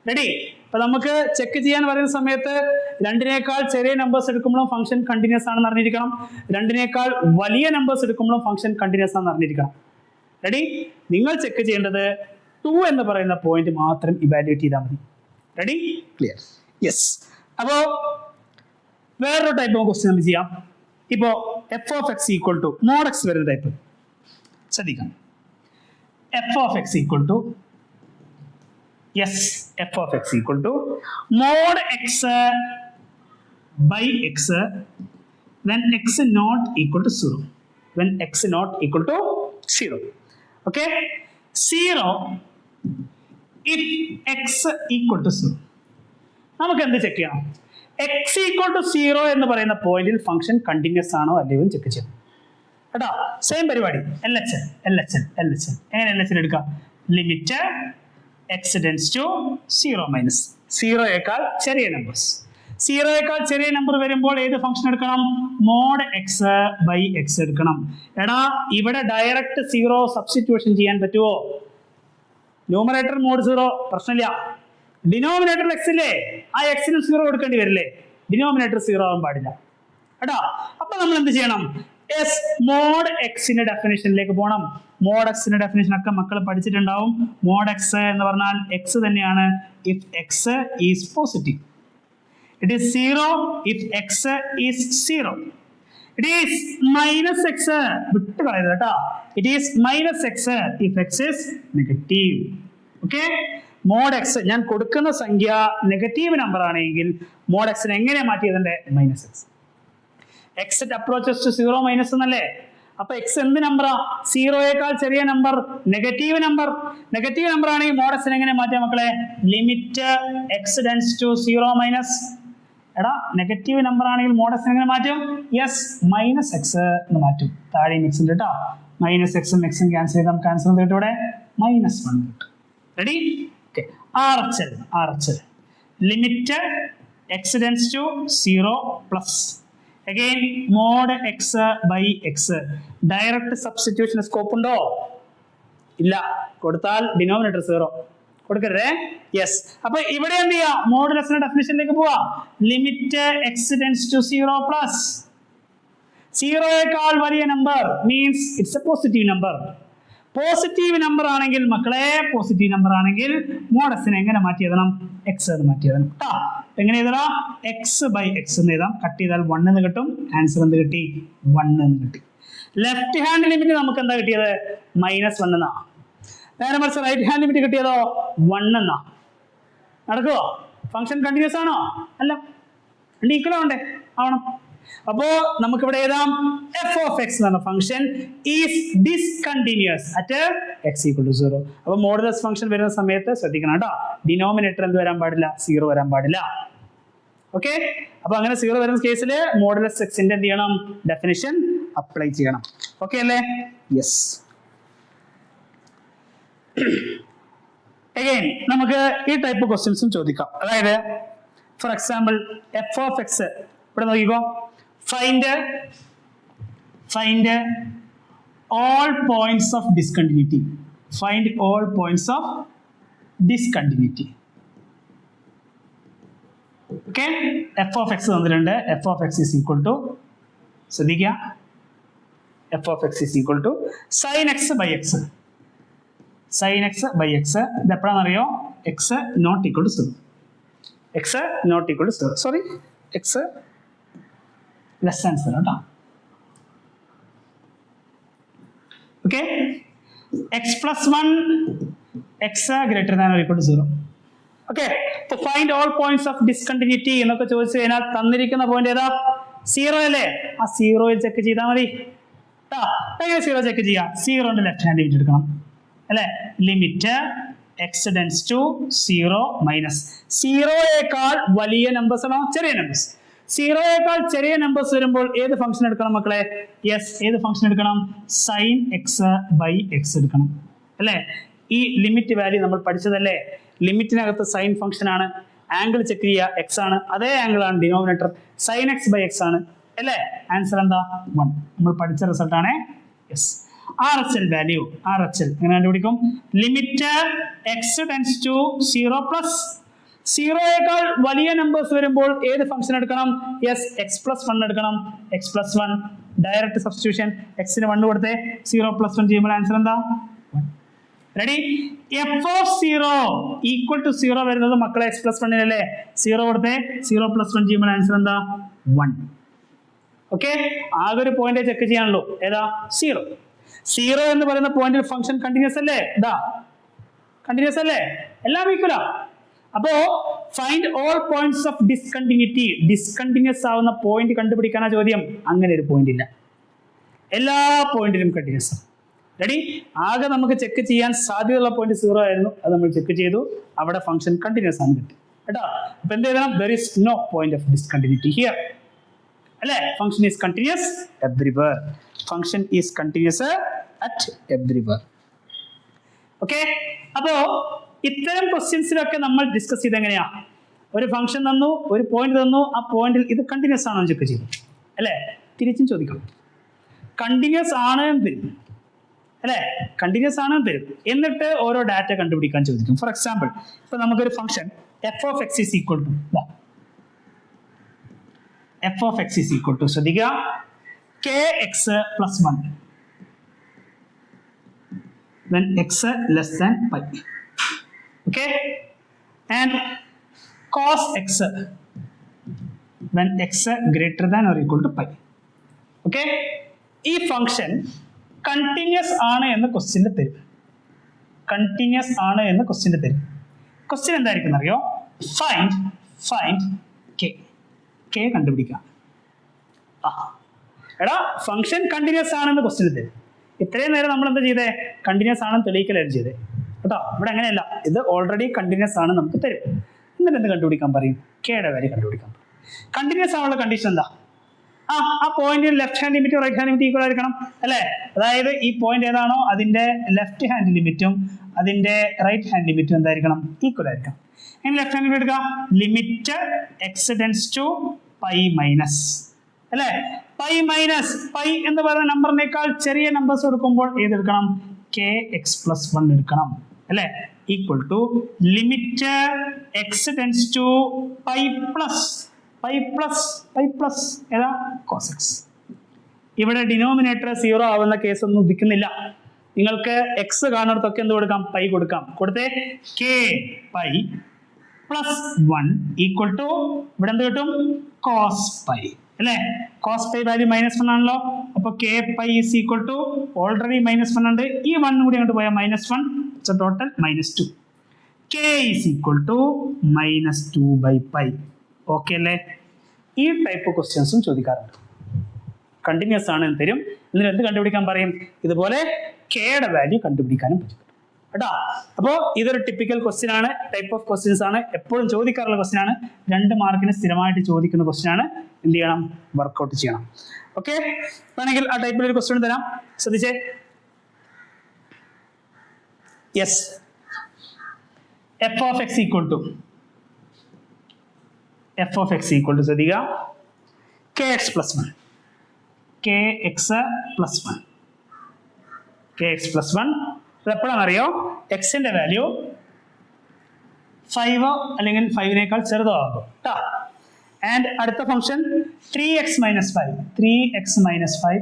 റെഡി? അപ്പൊ നമുക്ക് ചെക്ക് ചെയ്യാൻ പറയുന്ന സമയത്ത് 2 ചെറിയ നമ്പേഴ്സ് എടുക്കുമ്പോഴും ഫംഗ്ഷൻ കണ്ടിന്യൂസ് ആണെന്ന് അറിഞ്ഞിരിക്കണം. 2 വലിയ നമ്പേഴ്സ് എടുക്കുമ്പോഴും ഫംഗ്ഷൻ കണ്ടിന്യൂസ് ആണെന്ന് അറിഞ്ഞിരിക്കണം. റെഡി? നിങ്ങൾ ചെക്ക് ചെയ്യേണ്ടത് 2 എന്ന് പറയുന്ന പോയിന്റ് മാത്രം ഇവാലുവേറ്റ് ചെയ്താൽ മതി. റെഡി? ക്ലിയർ? യെസ്. അപ്പോ വേറൊരു ടൈപ്പ് ഓഫ് ക്വസ്റ്റ്യൻ നമുക്ക് ചെയ്യാം. ഇപ്പോ f of x equal to mod x വരുന്ന ടൈപ്പ് ശ്രദ്ധിക്കാം. F of x equal to f of x equal to mod x by x when x not equal to 0. When x not equal to 0. Okay? 0 if x equal to 0. നമുക്ക് എന്ത് check ചെയ്യണം? x equal to 0 എന്ന് പറയുന്ന പോയിന്റിൽ function continuous ആണോ അല്ലയോ check ചെയ്യണം കേട്ടോ. സെയിം പരിപാടി. LHL എങ്ങനെ LHL എടുക്കാം? ലിമിറ്റ് x ടെൻസ് ടു 0 - 0 ചെറിയ നമ്പേഴ്സ്. 0 ചെറിയ നമ്പർ വരുമ്പോൾ ഏത് ഫംഗ്ഷൻ എടുക്കണം? മോഡ് എക്സ് ബൈ എക്സ് എടുക്കണം. എടാ ഇവിടെ ഡയറക്റ്റ് 0 സബ്സ്റ്റിറ്റ്യൂഷൻ ചെയ്യാൻ പറ്റുമോ? ന്യൂമറേറ്റർ മോഡ് 0 പ്രശ്നമില്ല. ഡിനോമിനേറ്റർ എക്സ് ഇല്ലേ? ആ എക്സിന് 0 കൊടുക്കേണ്ടി വരില്ലേ? ഡിനോമിനേറ്റർ 0 ആവാൻ പാടില്ല കേട്ടോ. അപ്പൊ നമ്മൾ എന്ത് ചെയ്യണം? മോഡ് എക്സിന്റെ ഡെഫിനിഷനിലേക്ക് പോകണം. മോഡ് എക്സിന്റെ ഡെഫിനിഷൻ ഒക്കെ മക്കൾ പഠിച്ചിട്ടുണ്ടാവും. മോഡ് എക്സ് എന്ന് പറഞ്ഞാൽ എക്സ് തന്നെയാണ് if x is positive. It is 0 if x is 0. It is minus x വിട്ട് കളയരുത് കേട്ടോ. It is minus x if x is negative. Okay? Mod x ഞാൻ കൊടുക്കുന്ന സംഖ്യ നെഗറ്റീവ് നമ്പർ ആണെങ്കിൽ മോഡ് എക്സിനെ എങ്ങനെ മാറ്റിയതിന്റെ -x. x approaches to 0 മൈനസ് എന്നല്ലേ? അപ്പൊ എക്സ് എന്ത് നമ്പറാ? 0 ചെറിയ number, negative number. Negative number ആണെങ്കിൽ മോഡ് എക്സിനെ എങ്ങനെ മാറ്റാം മക്കളെ? Limit x tends to 0 minus. എടാ നെഗറ്റീവ് നമ്പർ ആണെങ്കിൽ മോഡ് എക്സിനെ എങ്ങനെ മാറ്റും? യെസ്, -x എന്ന് മാറ്റും. താഴെ x ഉണ്ട് കേട്ടോ. -x ഉം x ഉം ക്യാൻസൽ ചെയ്താൽ നമുക്ക് ആൻസർ കിട്ടും ഇവിടെ -1 കിട്ടും. Ready? Okay. RHL limit x tends to 0 plus again mod x by x. Direct substitution scope ഉണ്ടോ? ഇല്ല. കൊടുത്താൽ ഡിനോമിനേറ്റർ 0 കൊടുക്കരുതേ. യെസ്. അപ്പൊ ഇവിടെ എന്ത് ചെയ്യാം? മോഡുലസിന്റെ ഡെഫിനിഷനിലേക്ക് പോവാ. Limit x tends to 0 plus 0 വലിയ number means it's a positive number. Positive number ആണെങ്കിൽ മക്കളെ, പോസിറ്റീവ് നമ്പർ ആണെങ്കിൽ മോഡസിനെ എങ്ങനെ മാറ്റി എഴുതണം? എക്സ് എന്ന് മാറ്റി എഴുതണം കേട്ടോ. എങ്ങനെ എഴുതണം? എക്സ് ബൈ എക്സ് എന്ന് എഴുതാം. കട്ട് ചെയ്താൽ 1 എന്ന് കിട്ടും. ആൻസർ എന്ത് കിട്ടി? 1 എന്ന് കിട്ടി. ലെഫ്റ്റ് ഹാൻഡ് ലിമിറ്റ് നമുക്ക് എന്താ കിട്ടിയത്? -1 എന്നാ. നേരെ മറിച്ച് റൈറ്റ് ഹാൻഡ് ലിമിറ്റ് കിട്ടിയതോ 1 എന്നാ. നടക്കുവോ? ഫംഗ്ഷൻ കണ്ടിന്യൂസ് ആണോ? അല്ല. ഈക്വൽ ആവണ്ടേ? ആവണം. അപ്പോ നമുക്കിവിടെ എഴുതാം എഫ് ഓഫ് എക്സ് എന്ന function is discontinuous at x equal to 0. അപ്പൊ മോഡുലസ് ഫംഗ്ഷൻ വരുന്ന സമയത്ത് ശ്രദ്ധിക്കണം കേട്ടോ, ഡിനോമിനേറ്റർ എന്ത് വരാൻ പാടില്ല, 0 വരാൻ പാടില്ല. ഓക്കെ, അപ്പൊ അങ്ങനെ 0 വരുന്ന കേസിൽ മോഡുലസ് എക്സിന്റെ എന്ത് ചെയ്യണം, ഡെഫിനിഷൻ അപ്ലൈ ചെയ്യണം. ഓക്കെ അല്ലേ? യെസ്. അഗൈൻ നമുക്ക് ഈ ടൈപ്പ് ക്വസ്റ്റ്യൻസും ചോദിക്കാം. അതായത് for example F of X, ഇവിടെ നോക്കിക്കോ, find all points of discontinuity. Find all points of discontinuity. Okay, f of x തന്നിട്ടുണ്ട്. f of x is equal to, ശ്രദ്ധിക്കുക, f of x is equal to sin x by x. sin x by x ഇത് എപ്പോഴാണെന്നറിയോ, x not equal to 0. x not equal to 0. Sorry, x less than 0 കേട്ടോ. Okay, x plus 1, x greater than or equal to 0. Okay, so find all points of discontinuity എന്നൊക്കെ ചോദിച്ചു കഴിഞ്ഞാൽ തന്നിരിക്കുന്ന point ഏതാ, 0 അല്ലേ, ആ 0യിൽ check ചെയ്താൽ മതി. എങ്ങനെ 0 ചെക്ക് ചെയ്യാം, 0ന്റെ ലെഫ്റ്റ് ഹാൻഡ് ലിമിറ്റ് എടുക്കണം അല്ലെ, limit x tends to 0 minus 0യേക്കാൾ വലിയ നമ്പേഴ്സ് ആണോ ചെറിയ നമ്പേഴ്സ്, 0യേക്കാൾ ചെറിയ നമ്പേഴ്സ് വരുമ്പോൾ ഏത് ഫംഗ്ഷൻ എടുക്കണം മക്കളെ, യെസ്, ഏത് ഫംഗ്ഷൻ എടുക്കണം, സൈൻ എക്സ് ബൈ എക്സ് എടുക്കണം അല്ലേ. ഈ ലിമിറ്റ് വാല്യൂ നമ്മൾ പഠിച്ചതല്ലേ, ലിമിറ്റിനകത്ത് സൈൻ ഫംഗ്ഷൻ ആണ്, ആംഗിൾ ചെക്ക് ചെയ്യുക എക്സ് ആണ്, അതേ ആംഗിൾ ആണ് denominator, sine x by x ആണ് അല്ലേ. ആൻസർ എന്താ, 1. നമ്മൾ പഠിച്ച റിസൾട്ട് ആണ്. യെസ്, RHL വാല്യൂ, RHL എങ്ങനെ കണ്ടുപിടിക്കും, limit x tends to 0 plus 0യേക്കാൾ വലിയ നമ്പേഴ്സ് വരുമ്പോൾ ഏത് ഫംഗ്ഷൻ എടുക്കണം, യെസ്, എക്സ് പ്ലസ് 1 എടുക്കണം. എക്സ് പ്ലസ് 1 ഡയറക്റ്റ് സബ്സ്റ്റിറ്റ്യൂഷൻ, എക്സിന് 1 കൊടുത്തേ 0 പ്ലസ് 1 ചെയ്യുമ്പോൾ ആൻസർ എന്താ, 1. Ready, f of 0 equal to 0 വരുന്നത് മക്കളെ എക്സ് പ്ലസ് 1 അല്ലേ, 0 കൊടുത്തേ 0 പ്ലസ് 1 ചെയ്യുമ്പോൾ ആൻസർ എന്താ, 1. ഓക്കെ, ആകെ ഒരു പോയിന്റ് ചെക്ക് ചെയ്യാനുള്ളൂ, ഏതാ, 0 എന്ന് പറയുന്ന പോയിന്റിൽ ഫംഗ്ഷൻ കണ്ടിന്യൂസ് അല്ലേ, ഇതാ കണ്ടിന്യൂസ് അല്ലേ, എല്ലാം ഈക്വലാ. അപ്പോ find all points of discontinuity, discontinuous ആവുന്ന പോയിന്റ് കണ്ടുപിടിക്കാനാ ചോദ്യം. അങ്ങനെ ഒരു പോയിന്റ് ഇല്ല, എല്ലാ പോയിന്റിലും കണ്ടിന്യൂസ് ആണ്. റെഡി, ആകെ നമുക്ക് ചെക്ക് ചെയ്യാൻ സാധ്യതയുള്ള പോയിന്റ് 0 ആയിരുന്നു, അത് നമ്മൾ ചെക്ക് ചെയ്തു, അവിടെ ഫംഗ്ഷൻ കണ്ടിന്യൂസ് ആണ് കിട്ടി കേട്ടോ. അപ്പൊ എന്ത് ചെയ്യണം, there is no point of discontinuity here അല്ലേ. Function is continuous everywhere, function is continuous at everywhere. Okay, അപ്പോ ഇത്തരം ക്വസ്റ്റ്യൻസിലൊക്കെ നമ്മൾ ഡിസ്കസ് ചെയ്ത് എങ്ങനെയാ, ഒരു ഫംഗ്ഷൻ തന്നു, ഒരു പോയിന്റ് തന്നു, ആ പോയിന്റിൽ ഇത് കണ്ടിന്യൂസ് ആണോ ചെക്ക് ചെയ്തു അല്ലേ. തിരിച്ചും ചോദിക്കണം, കണ്ടിന്യൂസ് ആണ് എന്ന് തരും അല്ലേ, കണ്ടിന്യൂസ് ആണ് എന്ന് തരും, എന്നിട്ട് ഓരോ ഡാറ്റ കണ്ടുപിടിക്കാൻ ചോദിക്കും. ഫോർ എക്സാമ്പിൾ, ഇപ്പൊ നമുക്കൊരു function f of x is equal to, f of x is equal to, ശ്രദ്ധിക്കുക, k x plus 1 when x less than pi. Okay, and cos x when x greater than or equal to pi. Okay, ഈ function continuous ആണ് എന്ന് ക്വസ്റ്റ്യനിൽ തരും, continuous ആണ് എന്ന് ക്വസ്റ്റ്യനിൽ തരും. ക്വസ്റ്റ്യൻ എന്തായിരിക്കും അറിയോ, ഫൈൻഡ് കെ കണ്ടുപിടിക്കാം. എടാ ഫംഗ്ഷൻ കണ്ടിന്യൂസ് ആണെന്ന് ക്വസ്റ്റ്യനിൽ തരും. ഇത്രയും നേരം നമ്മൾ എന്താ ചെയ്തേ, കണ്ടിന്യൂസ് ആണെന്ന് തെളിയിക്കലായിരുന്നു ചെയ്തേ കേട്ടോ. ഇവിടെ അങ്ങനെയല്ല, ഇത് ഓൾറെഡി കണ്ടിന്യൂസ് ആണ് നമുക്ക് തരും. എന്നിട്ട് എന്ത് കണ്ടുപിടിക്കാൻ പറയും, കെയുടെ വാല്യൂ കണ്ടുപിടിക്കാൻ പറയും. കണ്ടിന്യൂസ് ആണുള്ള കണ്ടീഷൻ എന്താ, ആ പോയിന്റിൽ ലെഫ്റ്റ് ഹാൻഡ് ലിമിറ്റും റൈറ്റ് ഹാൻഡ് ലിമിറ്റ് ഈക്വൽ ആയിരിക്കണം അല്ലേ. അതായത് ഈ പോയിന്റ് ഏതാണോ അതിന്റെ ലെഫ്റ്റ് ഹാൻഡ് ലിമിറ്റും അതിന്റെ റൈറ്റ് ഹാൻഡ് ലിമിറ്റും എന്തായിരിക്കണം, ഈക്വൽ ആയിരിക്കണം. ഇനി ലെഫ്റ്റ് ഹാൻഡ് ലിമിറ്റ് എടുക്കാം, limit x tends to pi minus അല്ലേ. പൈ മൈനസ് പൈ എന്ന് പറയുന്ന നമ്പറിനേക്കാൾ ചെറിയ നമ്പേഴ്സ് എടുക്കുമ്പോൾ ഏതെടുക്കണം, കെ എക്സ് പ്ലസ് 1 എടുക്കണം അല്ലേ. Equal to limit x tends to pi plus ഏതാ, കോസ് എക്സ്. ഇവിടെ ഡിനോമിനേറ്റർ 0 ആവുന്ന കേസ് ഒന്നും ഉദിക്കുന്നില്ല. നിങ്ങൾക്ക് എക്സ് കാണുന്നിടത്തൊക്കെ എന്ത് കൊടുക്കാം, പൈ കൊടുക്കാം. കൊടുത്തേ k pi plus 1 equal to ഇവിടെ എന്ത് കിട്ടും, കോസ് പൈ അല്ലേ. കോസ് പൈ വാല്യൂ -1 ആണല്ലോ, അപ്പൊ k pi is equal to already -1 ഉണ്ട്, ഈ 1 കൂടി അങ്ങോട്ട് പോയാൽ -1, total -2. K is equal to -2/π. Okay അല്ലേ. ഈ ടൈപ്പ് ക്വസ്റ്റ്യൻസും ചോദിക്കാറുണ്ട്. കണ്ടിന്യൂസ് ആണ് എന്ന് തരും, എന്നിട്ട് എന്ത് കണ്ടുപിടിക്കാൻ പറയും, ഇതുപോലെ കെയുടെ വാല്യൂ കണ്ടുപിടിക്കാനും പറ്റും കേട്ടോ. അപ്പോൾ ഇതൊരു ടിപ്പിക്കൽ ക്വസ്റ്റ്യൻ ആണ്, ടൈപ്പ് ഓഫ് ക്വസ്റ്റ്യൻസ് ആണ്, എപ്പോഴും ചോദിക്കാറുള്ള ക്വസ്റ്റ്യൻ ആണ്, 2 മാർക്കിന് സ്ഥിരമായിട്ട് ചോദിക്കുന്ന ക്വസ്റ്റ്യൻ ആണ്. എന്ത് ചെയ്യണം? വർക്ക്ഔട്ട് ചെയ്യണം. ഓക്കെ, വേണമെങ്കിൽ ആ ടൈപ്പിൽ ഒരു ക്വസ്റ്റ്യൻ തരാം, ശ്രദ്ധിച്ചേ. Yes, f of x equal to ശ്രദ്ധിക്കുക, kx plus 1 എപ്പോഴാണെന്നറിയോ? എക്സിന്റെ വാല്യൂ 5 അല്ലെങ്കിൽ 5നേക്കാൾ ചെറുതോ ആകുമ്പോൾ കേട്ടോ. ആൻഡ് അടുത്ത ഫംഗ്ഷൻ 3x minus 5